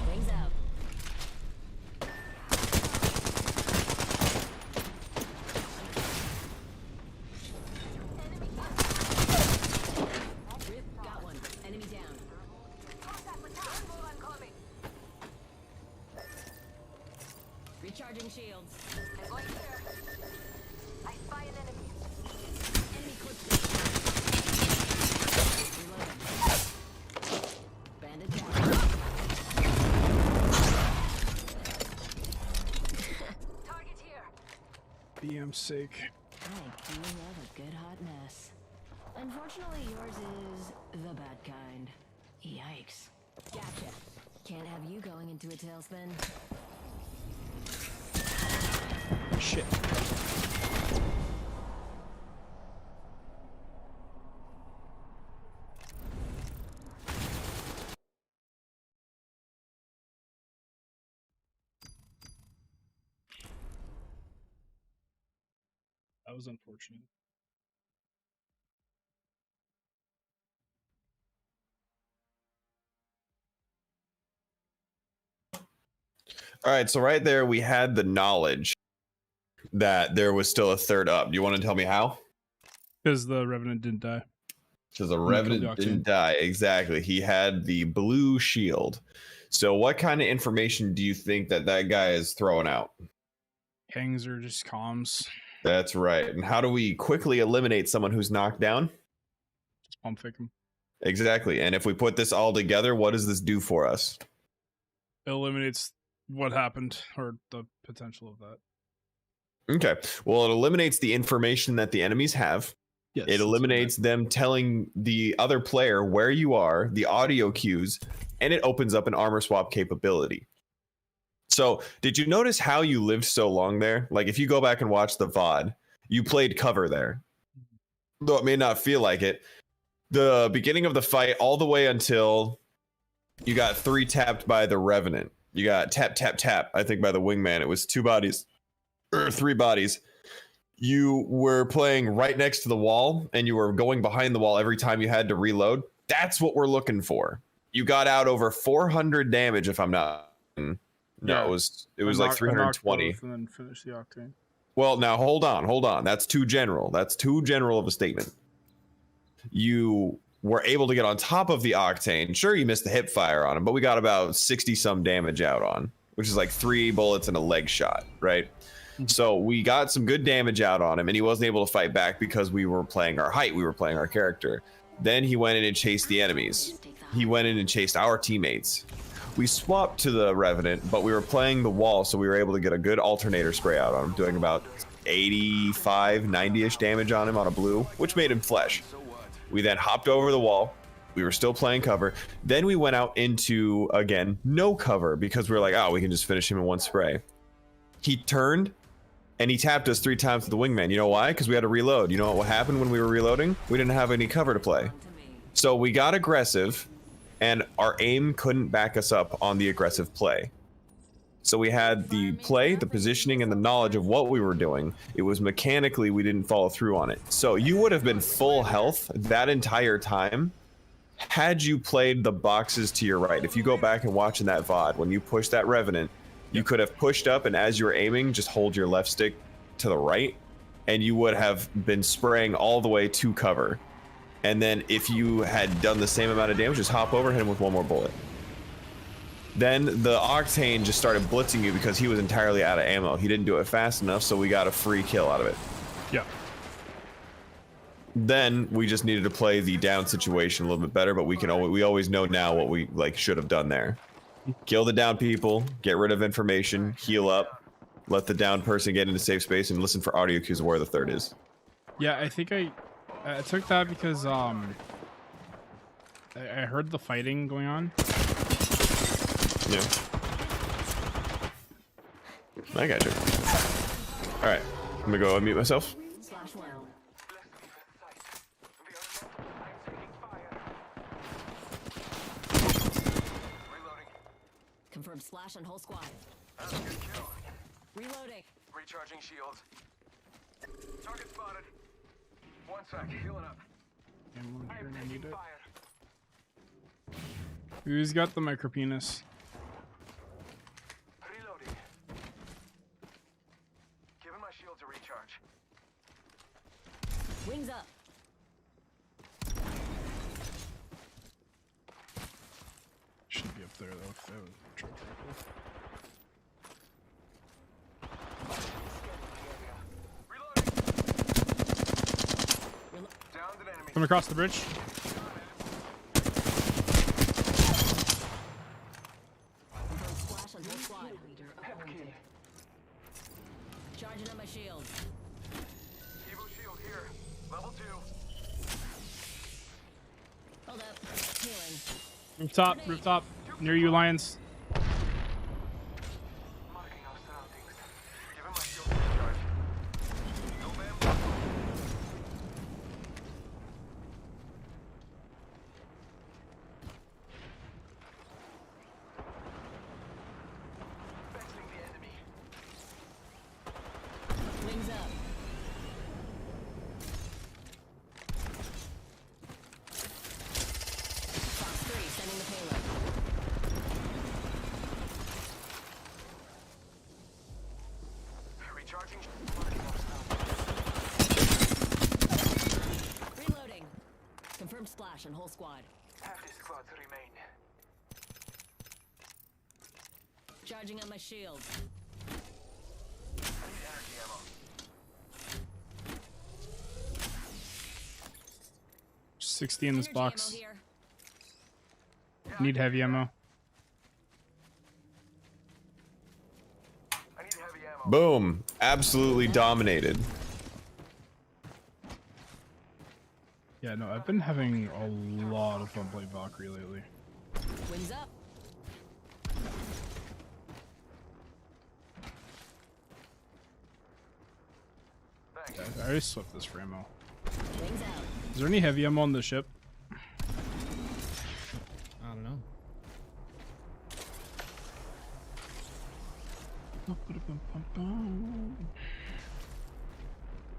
Wings out. Rip, got one. Enemy down. Recharging shields. I spy an enemy. Enemy clipped. Reloading. Bandit down. Target here. BM's sake. I do love a good hot mess. Unfortunately, yours is the bad kind. Yikes. Gotcha. Can't have you going into a tailspin. Shit. That was unfortunate. All right, so right there we had the knowledge that there was still a third up. Do you want to tell me how? Because the Revenant didn't die. Because the Revenant didn't die. Exactly. He had the blue shield. So what kind of information do you think that that guy is throwing out? Hangs or just comms. That's right. And how do we quickly eliminate someone who's knocked down? Just pump fake him. Exactly. And if we put this all together, what does this do for us? It eliminates what happened or the potential of that. Okay. Well, it eliminates the information that the enemies have. Yes, it eliminates them telling the other player where you are, the audio cues, and it opens up an armor swap capability. So, did you notice how you lived so long there? Like, if you go back and watch the VOD, you played cover there. Though it may not feel like it. The beginning of the fight, all the way until you got 3 tapped by the Revenant. You got tap, tap, tap, I think, by the Wingman. It was 2 bodies, or 3 bodies. You were playing right next to the wall, and you were going behind the wall every time you had to reload. That's what we're looking for. You got out over 400 damage, if I'm not... No, yeah. it was like 320. And then finish the Octane. Well, now hold on. That's too general. That's too general of a statement. You were able to get on top of the Octane. Sure, you missed the hip fire on him, but we got about 60 some damage out on, which is like 3 bullets and a leg shot, right? So we got some good damage out on him, and he wasn't able to fight back because we were playing our height. We were playing our character. Then he went in and chased the enemies. He went in and chased our teammates. We swapped to the Revenant, but we were playing the wall, so we were able to get a good alternator spray out on him, doing about 85, 90-ish damage on him on a blue, which made him flesh. We then hopped over the wall. We were still playing cover. Then we went out into, again, no cover, because we were like, oh, we can just finish him in 1 spray. He turned, and he tapped us 3 times with the Wingman. You know why? Because we had to reload. You know what happened when we were reloading? We didn't have any cover to play. So we got aggressive, and our aim couldn't back us up on the aggressive play. So we had the play, the positioning, and the knowledge of what we were doing. It was mechanically we didn't follow through on it. So you would have been full health that entire time had you played the boxes to your right. If you go back and watch in that VOD, when you push that Revenant, you could have pushed up, and as you were aiming, just hold your left stick to the right, and you would have been spraying all the way to cover. And then if you had done the same amount of damage, just hop over, hit him with 1 more bullet. Then the Octane just started blitzing you because he was entirely out of ammo. He didn't do it fast enough, so we got a free kill out of it. Yeah. Then we just needed to play the down situation a little bit better, but we always know now what we should have done there. Kill the down people, get rid of information, heal up, let the down person get into safe space, and listen for audio cues of where the third is. Yeah, I think I took that because I heard the fighting going on. Yeah. I got you. Alright, I'm gonna go unmute myself. Confirm slash on whole squad. That's a good kill. Reloading. Recharging shields. Target spotted. 1 sec, healing up. I am taking fire. Who's got the micro penis? Reloading. Giving my shield to recharge. Wings up. Should be up there though. If that was truck rifle. Downed an enemy. Come across the bridge. Splash on whole squad. Charging on my shield. Evo shield here. Level 2. Hold up. Healing. Rooftop, near you, Lions. Marking our surroundings. Giving my shield to recharge. No bamboo. Fencing the enemy. Wings up. splash and whole squad. Half the squads remain. Charging on my shield. I need energy ammo. 60 in this Energy box. ammo here. Need heavy ammo. I need heavy ammo. Boom. Absolutely dominated. Yeah, no, I've been having a lot of fun playing Valkyrie lately. Wings up. Thanks. Yeah, I always swept this for ammo. Wings out. Is there any heavy ammo on the ship? I don't know.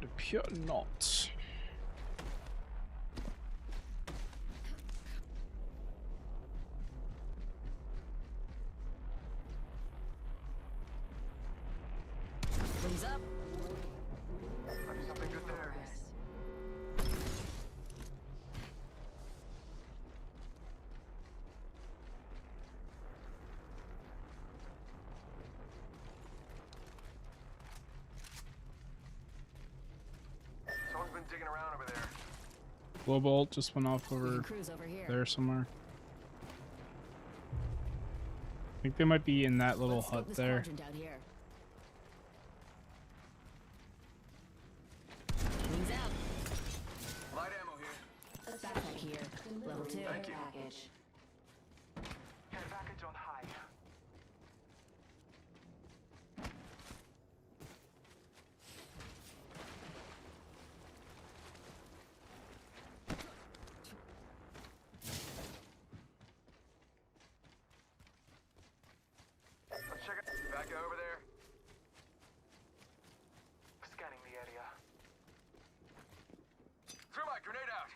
It appear not. Wings up. Might be something good there. Someone's been digging around over there. Global ult just went off We over can cruise over here. there somewhere. I think they might be in that little Let's scope hut this there. quadrant out here. Wings out. Light ammo here. Backpack here. Level 2. Thank you. Package. Care package on high. Let's check it. Back over there. Scanning the area. Throw my grenade out.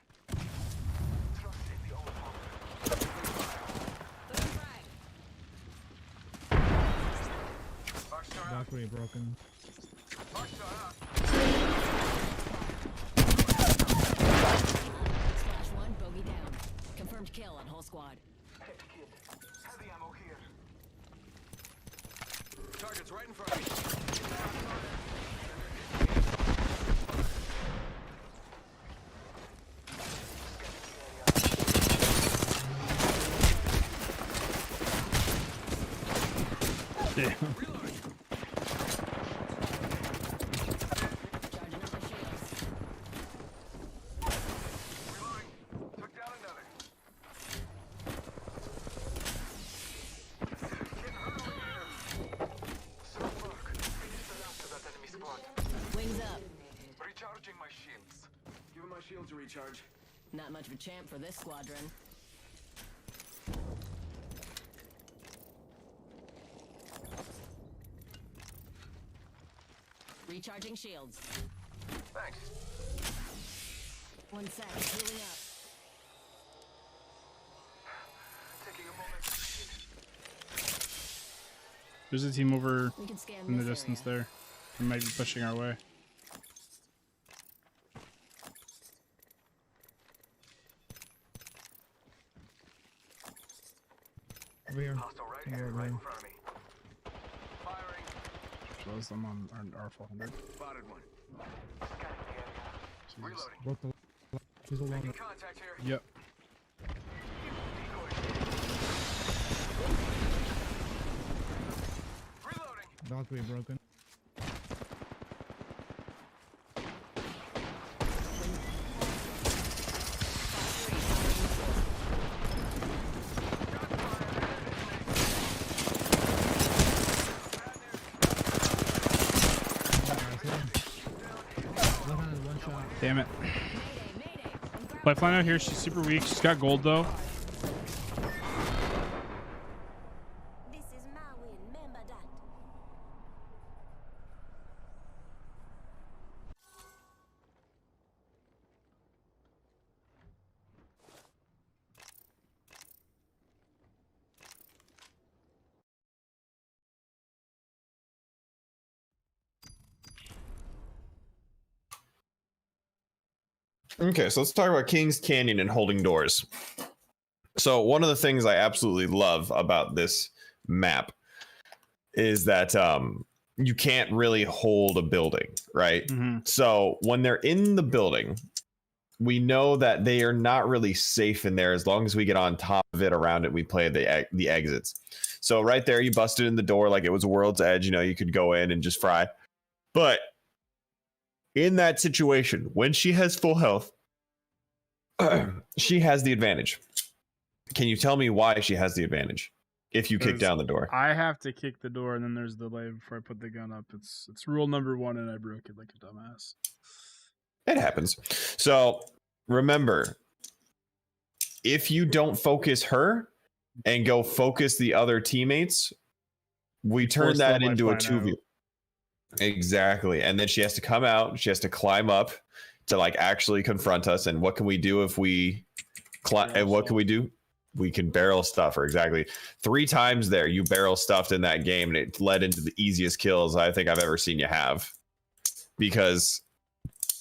Trust in the old home. Mark star out. Valkyrie broken. Mark star out. Splash 1, bogey down. Confirmed kill on whole squad. Head kid. Heavy ammo here. Target's right in front of me. Damn. Charging up my shields. Reloading. Took down another. Getting hurt over here. South Park. Finish the last of that enemy squad. Wings up. Recharging my shields. Giving my shields a recharge. Not much of a champ for this squadron. Recharging shields. Thanks. 1 sec, healing up. Taking a moment to breathe. There's a team over We can scan in the this distance area. there. They might be pushing our way. Over here. Hostile right Yeah, here, right man. in front of me. Firing. Close them on our 400. Spotted one. Scanning the area. Reloading. Broke the. She's alone. Making contact here. Yep. Reloading. Valkyrie broken. One shot. Damn it. Lifeline out here. She's super weak. She's got gold though. This is my win, remember that. Okay, so let's talk about King's Canyon and holding doors. So one of the things I absolutely love about this map is that you can't really hold a building, right? Mm-hmm. So when they're in the building, we know that they are not really safe in there as long as we get on top of it, around it, we play the exits. So right there, you busted in the door like it was a world's edge. You know, you could go in and just fry. But in that situation, when she has full health, she has the advantage. Can you tell me why she has the advantage if you kick down the door? I have to kick the door, and then there's the delay before I put the gun up. It's rule number 1, and I broke it like a dumbass. It happens. So remember, if you don't focus her and go focus the other teammates, we turn that into a 2v. Exactly. And then she has to come out. She has to climb up to like actually confront us. And what can we do if we climb? And what can we do? We can barrel stuff her. Exactly. 3 times there, you barrel stuffed in that game, and it led into the easiest kills I think I've ever seen you have. Because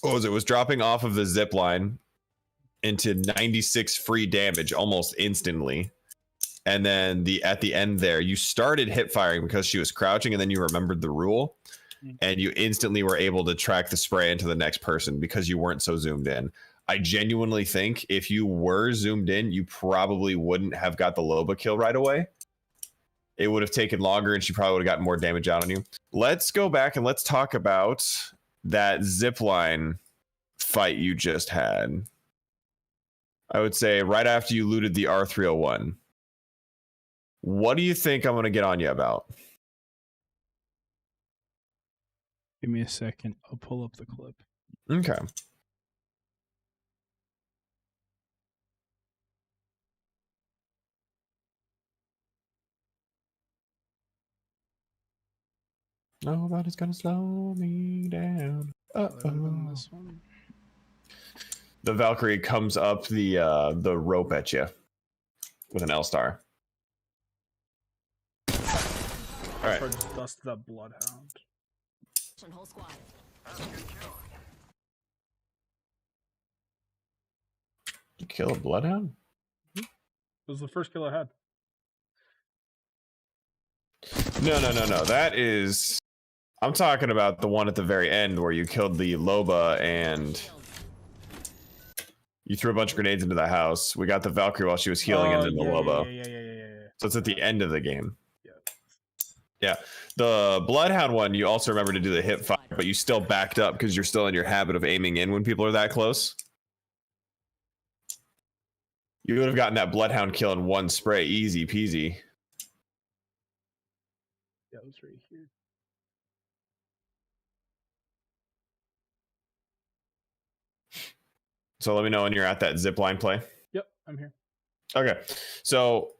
it was dropping off of the zip line into 96 free damage almost instantly. And then at the end there, you started hip firing because she was crouching, and then you remembered the rule. And you instantly were able to track the spray into the next person because you weren't so zoomed in. I genuinely think if you were zoomed in, you probably wouldn't have got the Loba kill right away. It would have taken longer, and she probably would have gotten more damage out on you. Let's go back and let's talk about that zipline fight you just had. I would say right after you looted the R301. What do you think I'm going to get on you about? Give me a second. I'll pull up the clip. Okay. Nobody's gonna slow me down. This one. The Valkyrie comes up the rope at you with an L-star. All right. Dust that bloodhound. Whole squad. You kill a bloodhound? It was the first kill I had. No. That is... I'm talking about the one at the very end where you killed the Loba and you threw a bunch of grenades into the house. We got the Valkyrie while she was healing and then the Loba. Yeah. So it's at the end of the game. Yeah. Yeah. The Bloodhound one, you also remember to do the hip fire, but you still backed up because you're still in your habit of aiming in when people are that close. You would have gotten that Bloodhound kill in one spray. Easy peasy. Yeah, it was right here. So let me know when you're at that zipline play. Yep, I'm here. Okay. So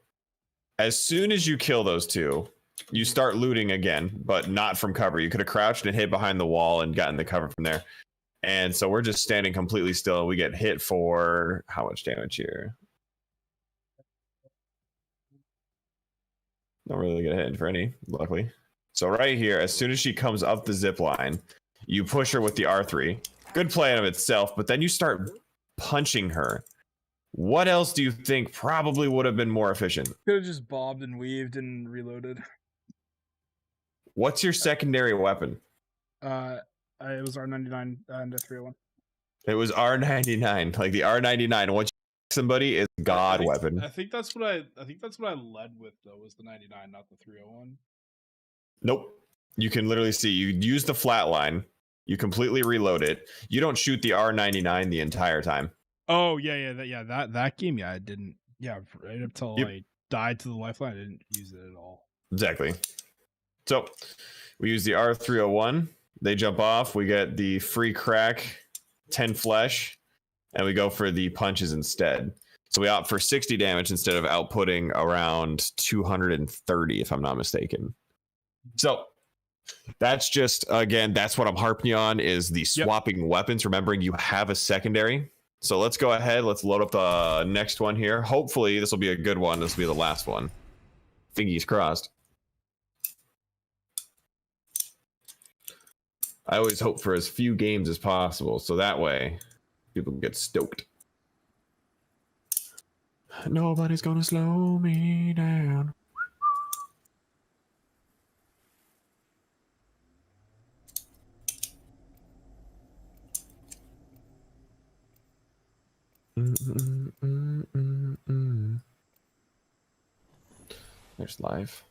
as soon as you kill those two, you start looting again, but not from cover. You could have crouched and hid behind the wall and gotten the cover from there. And so we're just standing completely still. We get hit for how much damage here? Don't really get hit for any, luckily. So right here, as soon as she comes up the zip line, you push her with the R3. Good play in of itself, but then you start punching her. What else do you think probably would have been more efficient? Could have just bobbed and weaved and reloaded. What's your secondary weapon? It was R99 and a 301. It was R99. Like the R99, once you somebody is god weapon. I think that's what I led with though, was the 99, not the 301. Nope. You can literally see you use the flat line. You completely reload it. You don't shoot the R99 the entire time. Oh that game, I didn't. Yeah, right up till I died to the lifeline, I didn't use it at all. Exactly. So we use the R301. They jump off. We get the free crack, 10 flesh, and we go for the punches instead. So we opt for 60 damage instead of outputting around 230, if I'm not mistaken. So that's just, again, that's what I'm harping you on, is the swapping weapons, remembering you have a secondary. So let's go ahead. Let's load up the next one here. Hopefully this will be a good one. This will be the last one. Fingers crossed. I always hope for as few games as possible, so that way, People get stoked. Nobody's gonna slow me down. There's live.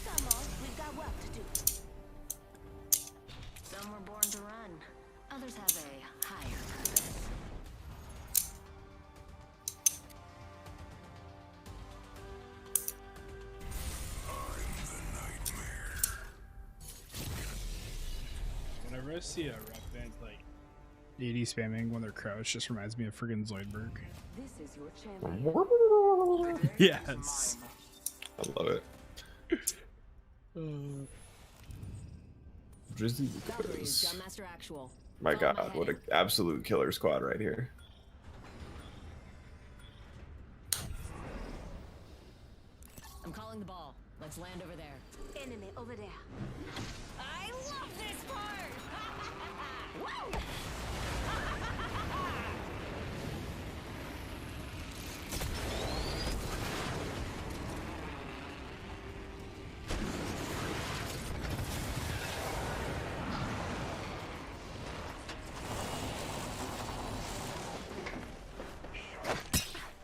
Come on, we've got work to do. Some were born to run. Others have a higher purpose. Whenever I see a rock band like AD spamming when they're crouched, just reminds me of friggin' Zoidberg. This is your champion. Yes. I love it. Drizzy Valkyries, Gunmaster Actual. My Follow god, my what an absolute killer squad right here. I'm calling the ball. Let's land over there. Enemy over there. I love this part! Woo!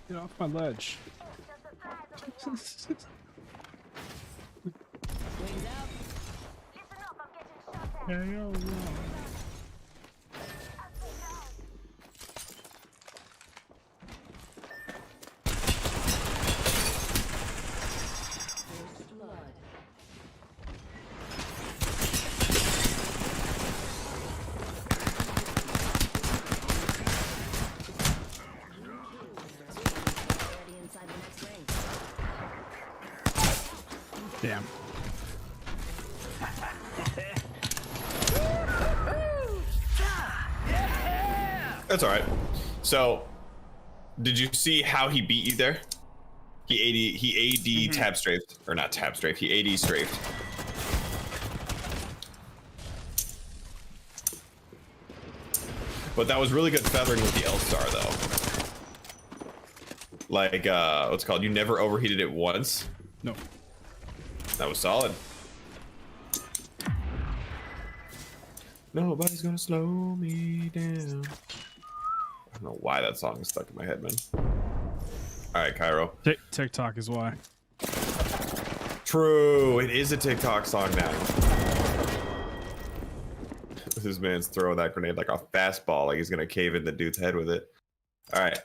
Get off my ledge. Wings out. Listen up, I'm getting shot at. Yeah, yo, First blood. Already inside the next ring. damn. That's all right. So, did you see how he beat you there? He AD tab strafed, or not tab strafed. He AD strafed. But that was really good feathering with the L-Star, though. Like, what's it called? You never overheated it once. No. That was solid. Nobody's gonna slow me down. I don't know why that song is stuck in my head, man. All right, Cairo. TikTok is why. True, it is a TikTok song now. This man's throwing that grenade like a fastball, like he's gonna cave in the dude's head with it. All right.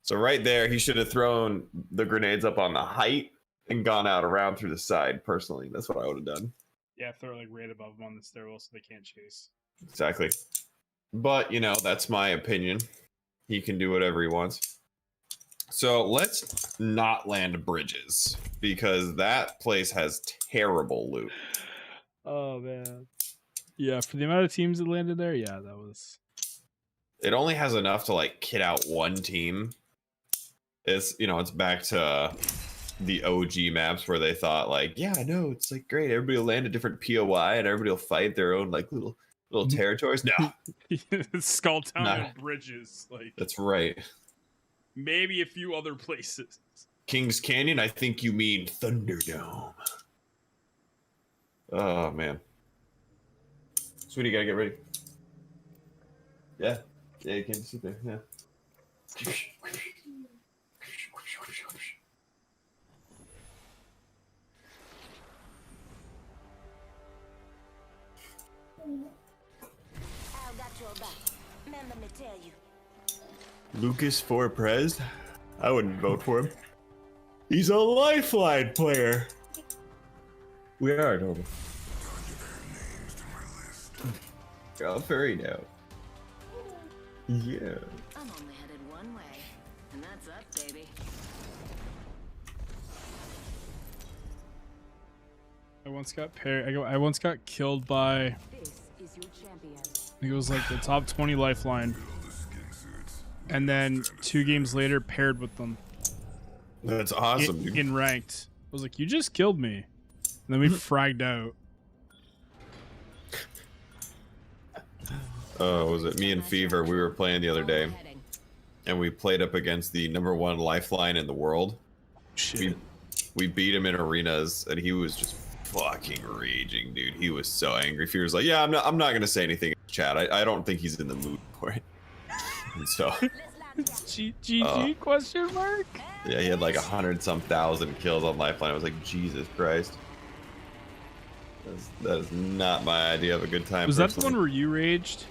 So right there, he should have thrown the grenades up on the height and gone out around through the side. Personally, that's what I would have done. Yeah, throw it like right above them on the stairwell so they can't chase. Exactly. But, you know, that's my opinion. He can do whatever he wants. So let's not land bridges because that place has terrible loot. Oh, man. Yeah, for the amount of teams that landed there, yeah, that was... It only has enough to, like, kit out one team. It's, you know, it's back to the OG maps where they thought, like, yeah, no, it's, like, great. Everybody will land a different POI and everybody will fight their own, like, little territories. No. Skull Town Nah. and bridges. Like, That's right. maybe a few other places. Kings Canyon, I think you mean Thunderdome. Oh, man. Sweetie, gotta get ready. Yeah. Yeah, you can sit there. Yeah. I've got your back. Remember me tell you. Lucas for Prez? I wouldn't vote for him. He's a lifeline player. We are, Norman. Oh, furry now. Yeah. I'm only headed one way, and that's up, baby. I once got I once got killed by... This is your champion. I think it was like the top 20 lifeline. And then 2 games later paired with them. That's awesome, dude. In ranked. was like, you just killed me. And then we fragged out. Oh, was it me and Fever? We were playing the other day, and we played up against the #1 lifeline in the world. Shit. We beat him in arenas, and he was just fucking raging, dude. He was so angry. Fever's like, yeah, I'm not gonna say anything in chat. I don't think he's in the mood for it. And so GG question mark? Yeah, he had like 100-some thousand kills on lifeline. I was like, Jesus Christ. That is not my idea of a good time. Was that the one where you raged?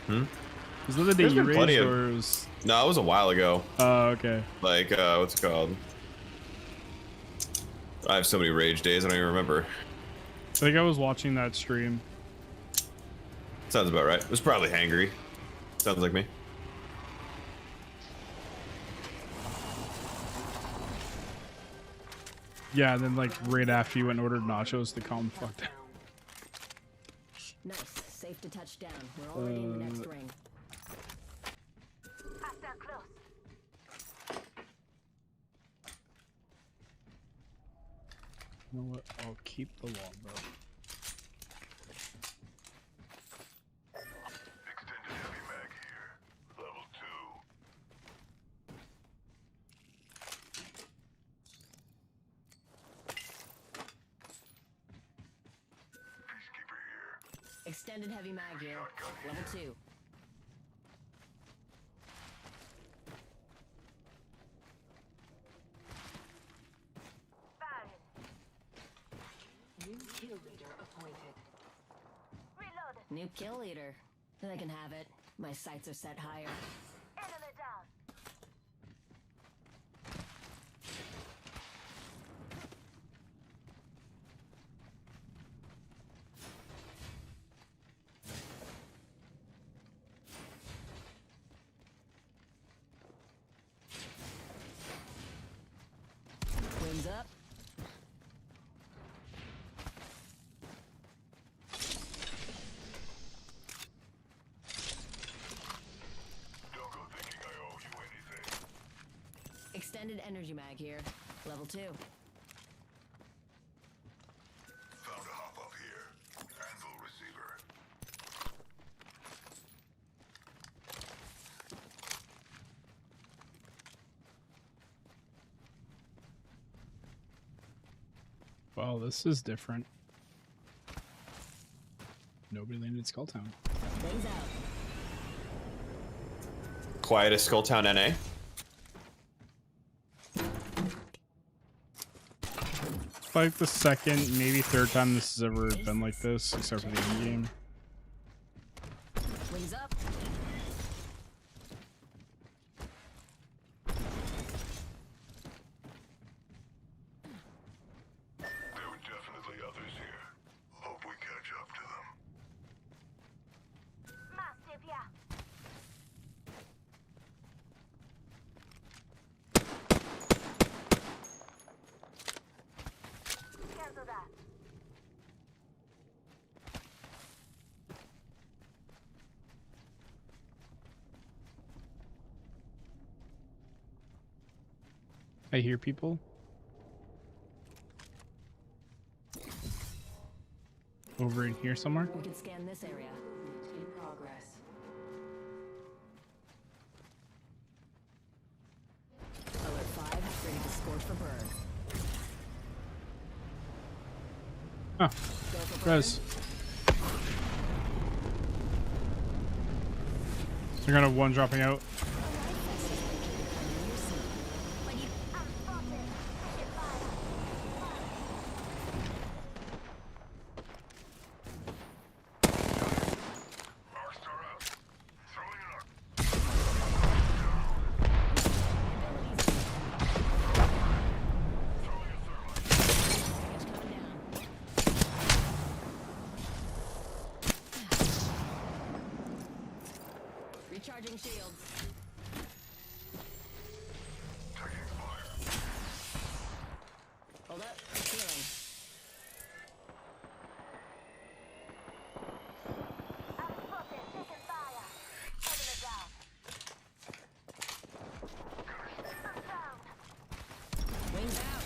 Was that the day you raged, or it was... No, it was a while ago. Oh, okay. Like, what's it called? I have so many rage days, I don't even remember. I think I was watching that stream. Sounds about right. It was probably hangry. Sounds like me. Yeah, and then like right after you went and ordered nachos, the calm fucked. Nice. Safe to touch down. We're already in the next ring. Hostile close. You know what? I'll keep the longbow. Extended heavy mag here. Level 2. Peacekeeper here. Extended heavy mag here. Level 2. New kill leader appointed. Reloaded. New kill leader. They can have it. My sights are set higher. Enemy down. Wings up. Don't go thinking I owe you anything. Extended energy mag here. Level 2. Found a hop up here. Anvil receiver. Wow, this is different. Nobody landed Skulltown. Wings out. Quietest Skulltown NA. Like the second, maybe third time this has ever been like this, except for the end game. Wings up. There were definitely others here. Hope we catch up to them. Massive, yeah. Cancel that. I hear people. Over in here somewhere. We can scan this area. In progress. Alert 5, ready to scorch for bird. Huh. Go for Res. They're gonna one dropping out. Recharging shields. Hold up. Healing. I'm spotted. Taking fire. Enemy down. I'm down. Wings out.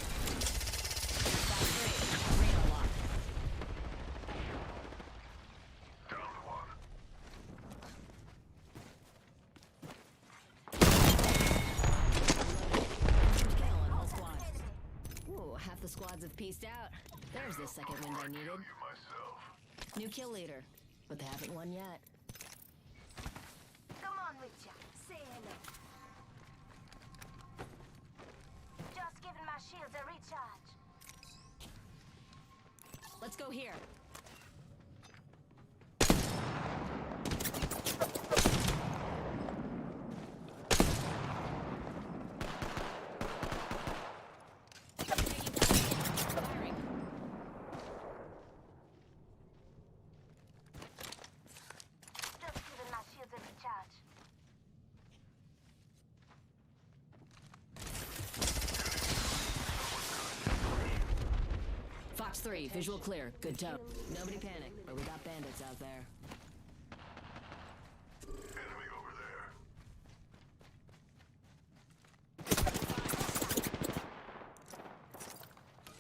squads have pieced out. There's the second wind I needed. New kill leader, but they haven't won yet. Come on, Witcher. Say hello. Just giving my shields a recharge. Let's go here. Just giving my shields a recharge. Fox 3, visual clear. Good tone. Nobody panic, but we got bandits out there. Enemy over there.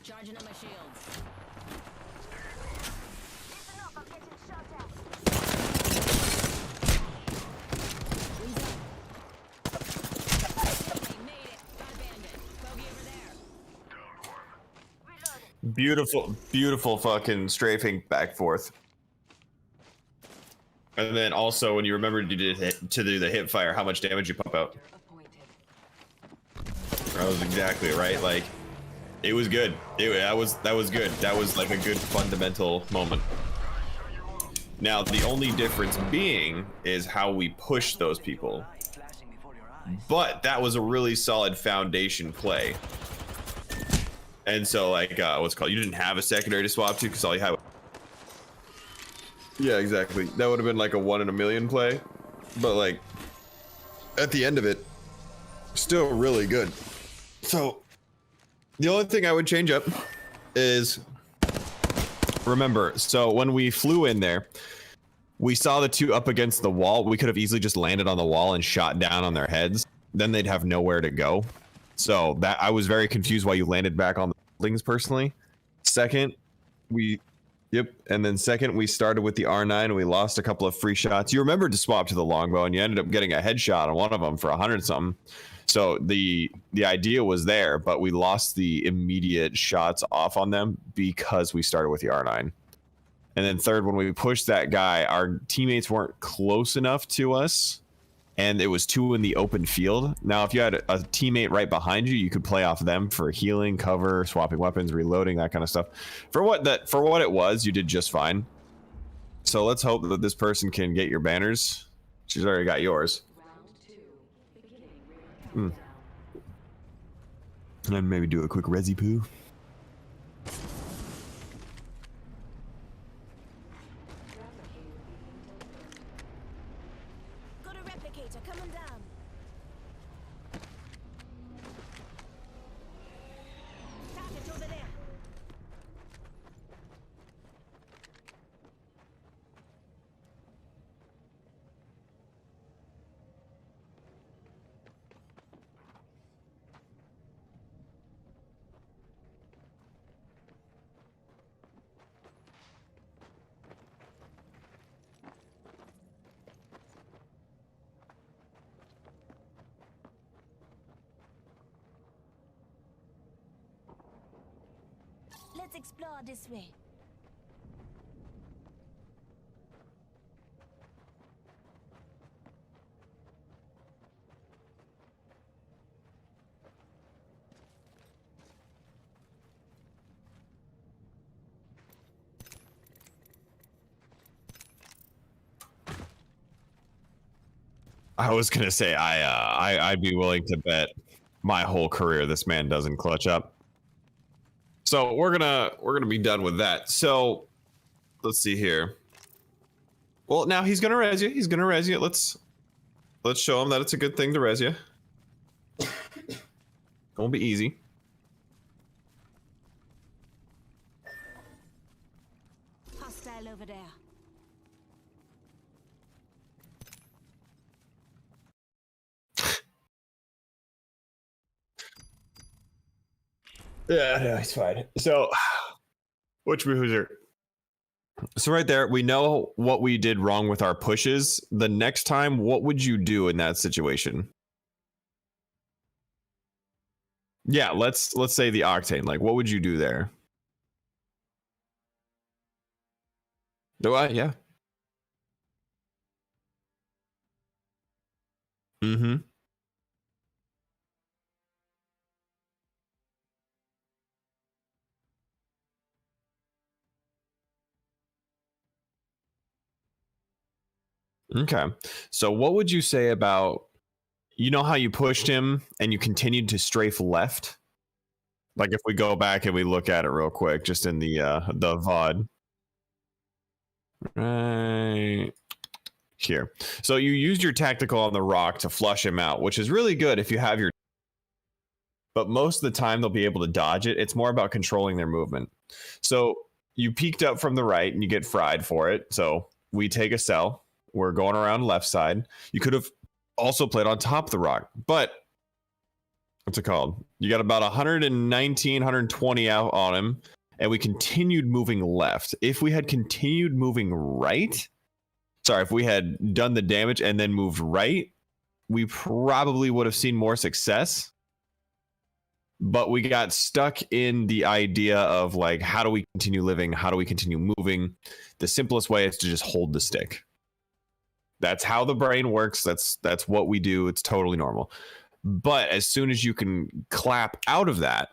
Charging on my shields. Listen up, I'm getting shot at. Wings up. Hey, made it. Got a bandit. Bogey over there. Reloading. Beautiful, beautiful fucking strafing back forth. And then also when you remember to do the hip fire, how much damage you pump out. That was exactly right. Like, it was good. That was good. That was like a good fundamental moment. Now the only difference being is how we push those people. But that was a really solid foundation play. And so like what's it called? You didn't have a secondary to swap to because all you had. Yeah, exactly. That would have been like a 1 in a million play. But like at the end of it, still really good. So the only thing I would change up is, remember, so when we flew in there, we saw the two up against the wall. We could have easily just landed on the wall and shot down on their heads. Then they'd have nowhere to go. So that I was very confused why you landed back on the buildings personally. Second, and then second, we started with the R9 and we lost a couple of free shots. You remembered to swap to the longbow and you ended up getting a headshot on one of them for 100 something. So the idea was there, but we lost the immediate shots off on them because we started with the R9. And then third, when we pushed that guy, our teammates weren't close enough to us, and it was 2 in the open field. Now, if you had a teammate right behind you, you could play off them for healing, cover, swapping weapons, reloading, that kind of stuff. For what it was, you did just fine. So let's hope that this person can get your banners. She's already got yours. And then maybe do a quick resi poo. Got a replicator coming down. Target over there. Let's explore this way. I was gonna say I'd be willing to bet my whole career this man doesn't clutch up. So we're gonna be done with that. So let's see here. Well, now he's gonna res you. He's gonna res you. Let's show him that it's a good thing to res you. Won't be easy. Hostile over there. Yeah, no, it's fine. So, which Woozer? So right there, we know what we did wrong with our pushes. The next time, what would you do in that situation? Yeah, let's say the Octane. Like, what would you do there? Do I? Yeah. Mm-hmm. Okay. So what would you say about, you know how you pushed him and you continued to strafe left? Like if we go back and we look at it real quick, just in the VOD. Right here. So you used your tactical on the rock to flush him out, which is really good if you have your, but most of the time they'll be able to dodge it. It's more about controlling their movement. So you peeked up from the right and you get fried for it. So we take a cell. We're going around left side. You could have also played on top of the rock, but what's it called? You got about 119, 120 out on him, and we continued moving left. If we had continued moving right, sorry, if we had done the damage and then moved right, we probably would have seen more success. But we got stuck in the idea of like, how do we continue living? How do we continue moving? The simplest way is to just hold the stick. That's how the brain works. That's what we do. It's totally normal. But as soon as you can clap out of that,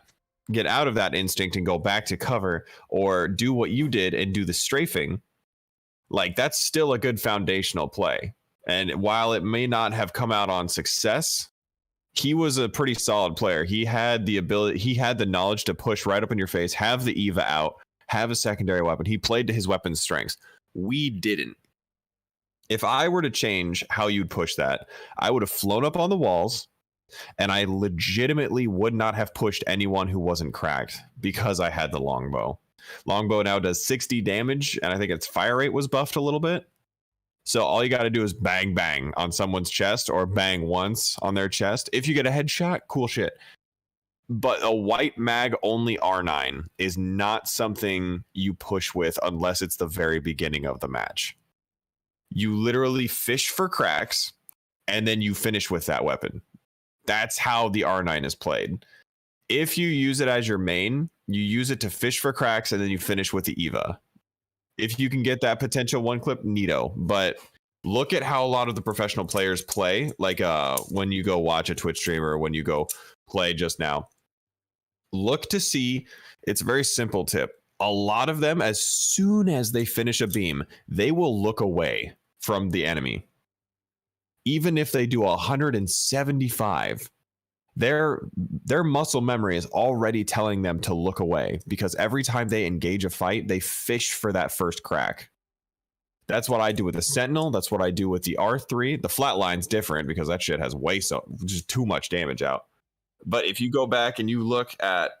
get out of that instinct and go back to cover or do what you did and do the strafing, like that's still a good foundational play. And while it may not have come out on success, he was a pretty solid player. He had the ability, he had the knowledge to push right up in your face, have the Eva out, have a secondary weapon. He played to his weapon's strengths. We didn't. If I were to change how you'd push that, I would have flown up on the walls, and I legitimately would not have pushed anyone who wasn't cracked because I had the longbow. Longbow now does 60 damage, and I think its fire rate was buffed a little bit. So all you got to do is bang, bang on someone's chest or bang once on their chest. If you get a headshot, cool shit. But a white mag only R9 is not something you push with unless it's the very beginning of the match. You literally fish for cracks, and then you finish with that weapon. That's how the R9 is played. If you use it as your main, you use it to fish for cracks, and then you finish with the Eva. If you can get that potential one clip, neato. But look at how a lot of the professional players play. Like when you go watch a Twitch streamer, or when you go play just now, look to see. It's a very simple tip. A lot of them, as soon as they finish a beam, they will look away from the enemy. Even if they do 175, their muscle memory is already telling them to look away, because every time they engage a fight, they fish for that first crack. That's what I do with the Sentinel. That's what I do with the R3. The Flatline's different because that shit has just too much damage out. But if you go back and you look at,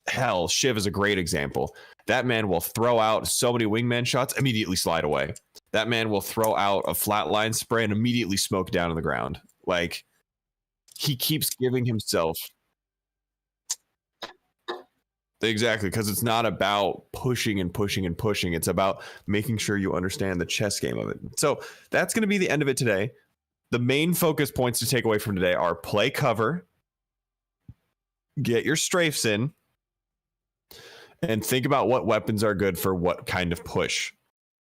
hell, Shiv is a great example. That man will throw out so many wingman shots, immediately slide away. That man will throw out a flatline spray and immediately smoke down on the ground. Like, he keeps giving himself. Exactly, because it's not about pushing and pushing and pushing. It's about making sure you understand the chess game of it. So that's going to be the end of it today. The main focus points to take away from today are play cover, get your strafes in, and think about what weapons are good for what kind of push.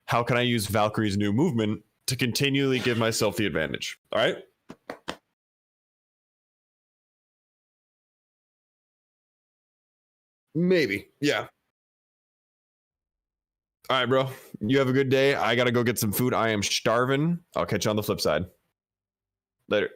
How can I use Valkyrie's new movement to continually give myself the advantage? All right? Maybe. Yeah. All right, bro. You have a good day. I got to go get some food. I am starving. I'll catch you on the flip side. Later.